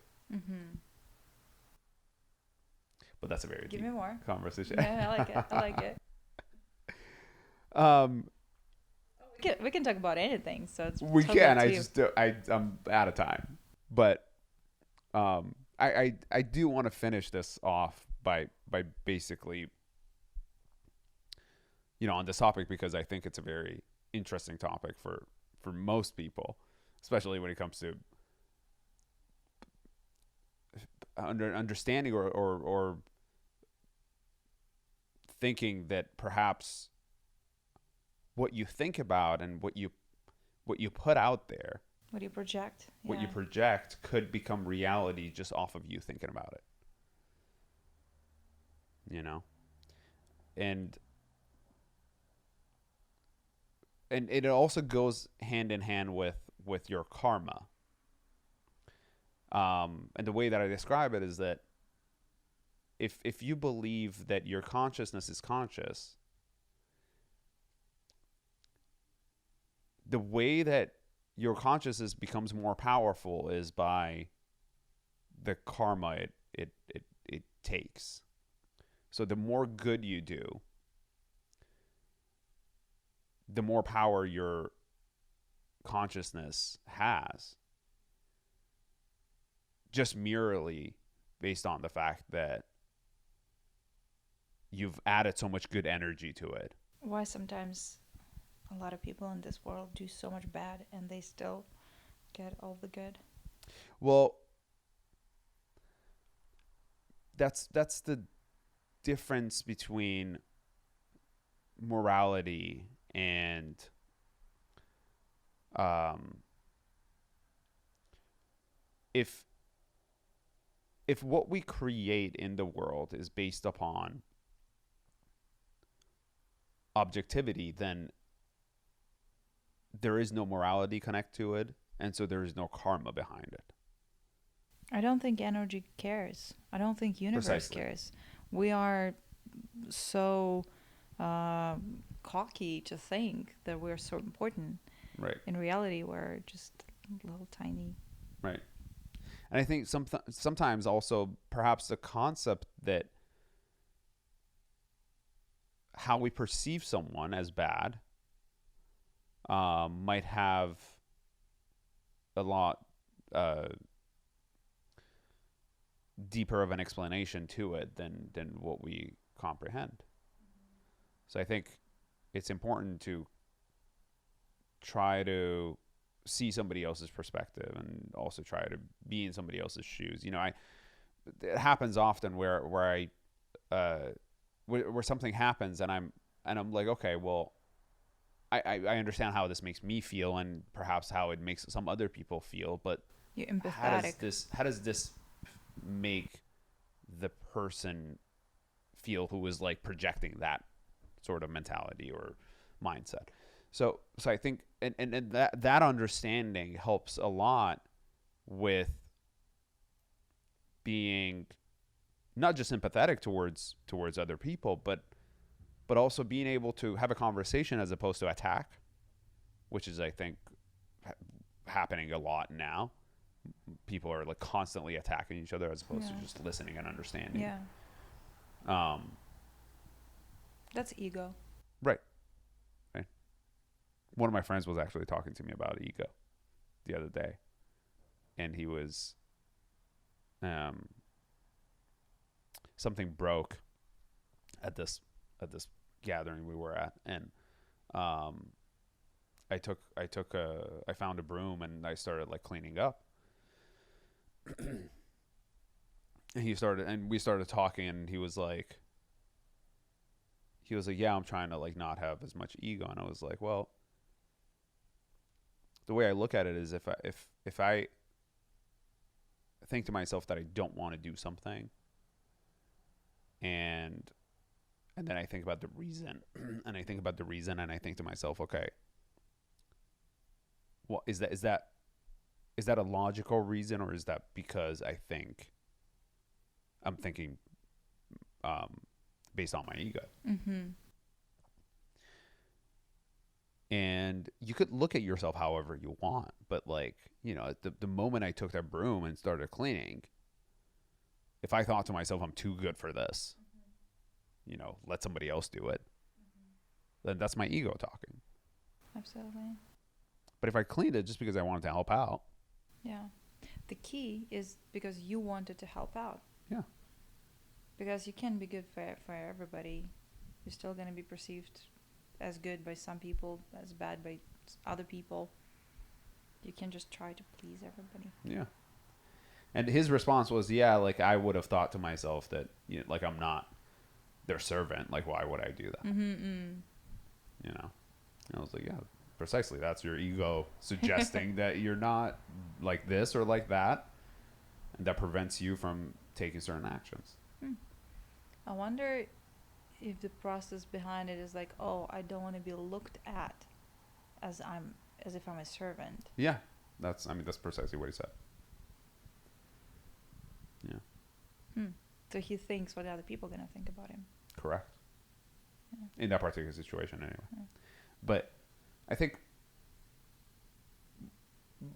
But that's a very Give deep me more conversation. Yeah, I like it. We can talk about anything, so it's we totally can. I'm out of time, but I do want to finish this off by basically, on this topic, because I think it's a very interesting topic for most people, especially when it comes to understanding or thinking that perhaps what you think about and what you put out there, what you project, what you project could become reality just off of you thinking about it. And it also goes hand in hand with your karma. And the way that I describe it is that if you believe that your consciousness is conscious, the way that your consciousness becomes more powerful is by the karma it takes. So the more good you do, the more power your consciousness has, just merely based on the fact that you've added so much good energy to it. Why sometimes a lot of people in this world do so much bad and they still get all the good? Well, that's the difference between morality and if what we create in the world is based upon objectivity, then there is no morality connect to it, and so there is no karma behind it. I don't think energy cares. I don't think universe Precisely. cares. We are so cocky to think that we're so important. Right. In reality, we're just little tiny. Right. And I think sometimes also perhaps the concept that how we perceive someone as bad might have a lot deeper of an explanation to it than what we comprehend. So I think it's important to try to see somebody else's perspective and also try to be in somebody else's shoes. You know, it happens often where something happens and I'm like, okay, well, I understand how this makes me feel and perhaps how it makes some other people feel, but you're empathetic. How does this make the person feel who is like projecting that sort of mentality or mindset? So I think and that understanding helps a lot with being not just empathetic towards other people, but also being able to have a conversation as opposed to attack, which is, I think, happening a lot now. People are like constantly attacking each other as opposed to just listening and understanding. Yeah. That's ego. Right. One of my friends was actually talking to me about ego the other day, and he was something broke at this gathering we were at, and I found a broom and I started like cleaning up. And we started talking, and he was like, yeah, I'm trying to like not have as much ego. And I was like, well, the way I look at it is if I think to myself that I don't want to do something, and then I think about the reason, and I think to myself, okay, well, is that a logical reason, or is that because I'm thinking based on my ego? Mm-hmm. And you could look at yourself however you want, but like, you know, the moment I took that broom and started cleaning, if I thought to myself, I'm too good for this, you know, let somebody else do it, then that's my ego talking. Absolutely. But if I cleaned it just because I wanted to help out. Yeah. The key is because you wanted to help out. Yeah. Because you can be good for everybody. You're still going to be perceived as good by some people, as bad by other people. You can just try to please everybody. Yeah. And his response was, yeah, like I would have thought to myself that, you know, like I'm not their servant. Like, why would I do that? Mm-hmm. You know? And I was like, yeah, precisely. That's your ego suggesting that you're not like this or like that. And that prevents you from taking certain actions. I wonder if the process behind it is like, oh, I don't want to be looked at as if I'm a servant. Yeah. That's precisely what he said. So he thinks what other people are going to think about him. Correct. Yeah. In that particular situation, anyway. Yeah. But I think,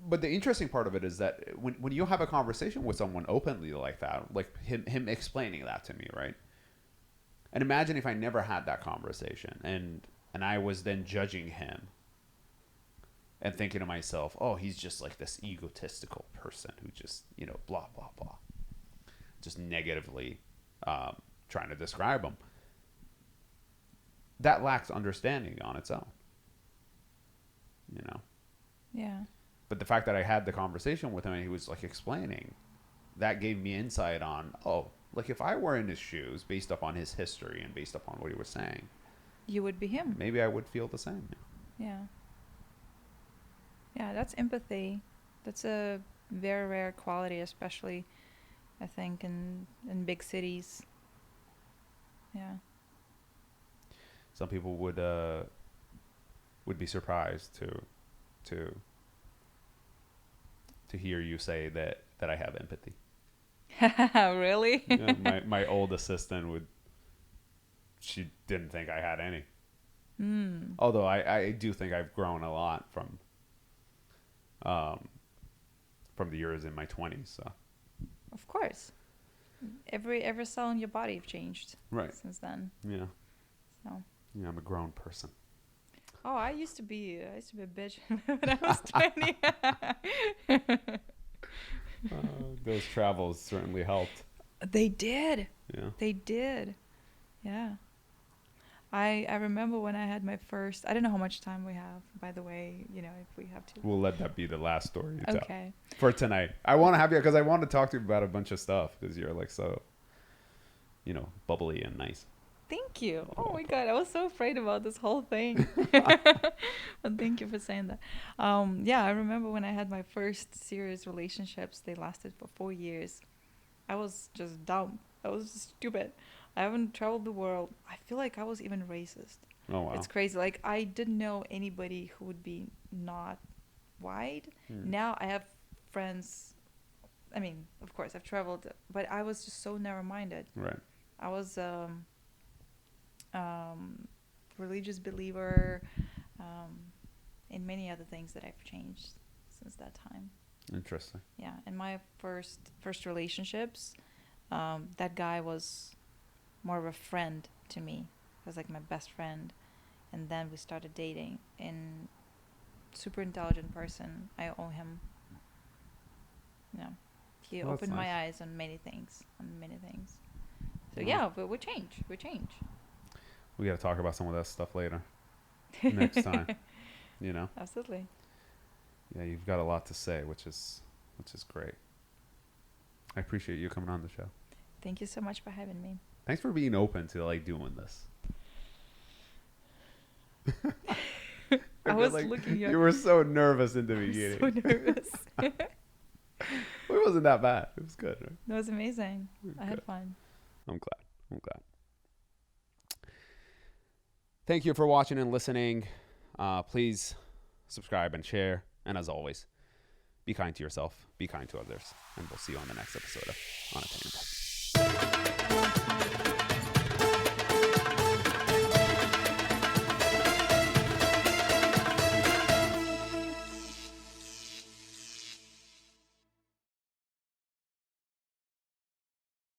but the interesting part of it is that when you have a conversation with someone openly like that, like him explaining that to me, right? And imagine if I never had that conversation and I was then judging him and thinking to myself, oh, he's just like this egotistical person who just, you know, blah, blah, blah. Just negatively trying to describe him. That lacks understanding on its own. You know? Yeah. But the fact that I had the conversation with him and he was like explaining, that gave me insight on, oh, like if I were in his shoes based upon his history and based upon what he was saying, you would be him. Maybe I would feel the same. Yeah. Yeah, that's empathy. That's a very rare quality, especially, I think, in big cities. Yeah. Some people would be surprised to hear you say that I have empathy. Really? Yeah, my old assistant she didn't think I had any. Although I do think I've grown a lot from the years in my 20s. So. Of course. Every cell in your body have changed since then. Yeah. So. Yeah, I'm a grown person. Oh, I used to be a bitch when I was 20. Those travels certainly helped. They did. Yeah. They did. Yeah. I remember when I had my first, I don't know how much time we have, by the way, you know, if we have to. We'll let that be the last story you tell for tonight. I want to have you, because I want to talk to you about a bunch of stuff, because you're like so, you know, bubbly and nice. Thank you. Oh my God, I was so afraid about this whole thing. But thank you for saying that. Yeah, I remember when I had my first serious relationships, they lasted for 4 years. I was just dumb. I was just stupid. I haven't traveled the world. I feel like I was even racist. Oh, wow. It's crazy. Like, I didn't know anybody who would be not white. Now I have friends. I mean, of course, I've traveled, but I was just so narrow-minded. Right. I was religious believer, and many other things that I've changed since that time. Interesting. Yeah, and my first relationships, that guy was more of a friend to me. He was like my best friend, and then we started dating. And super intelligent person. I owe him. Yeah, he opened my eyes on many things. So yeah, but we change. We got to talk about some of that stuff later. Next time. You know? Absolutely. Yeah, you've got a lot to say, which is great. I appreciate you coming on the show. Thank you so much for having me. Thanks for being open to like doing this. I was like, looking at you were so nervous in the beginning. So nervous. It wasn't that bad. It was good, right? That was amazing. I had fun. I'm glad. Thank you for watching and listening. Please subscribe and share. And as always, be kind to yourself, be kind to others, and we'll see you on the next episode of Unattainable.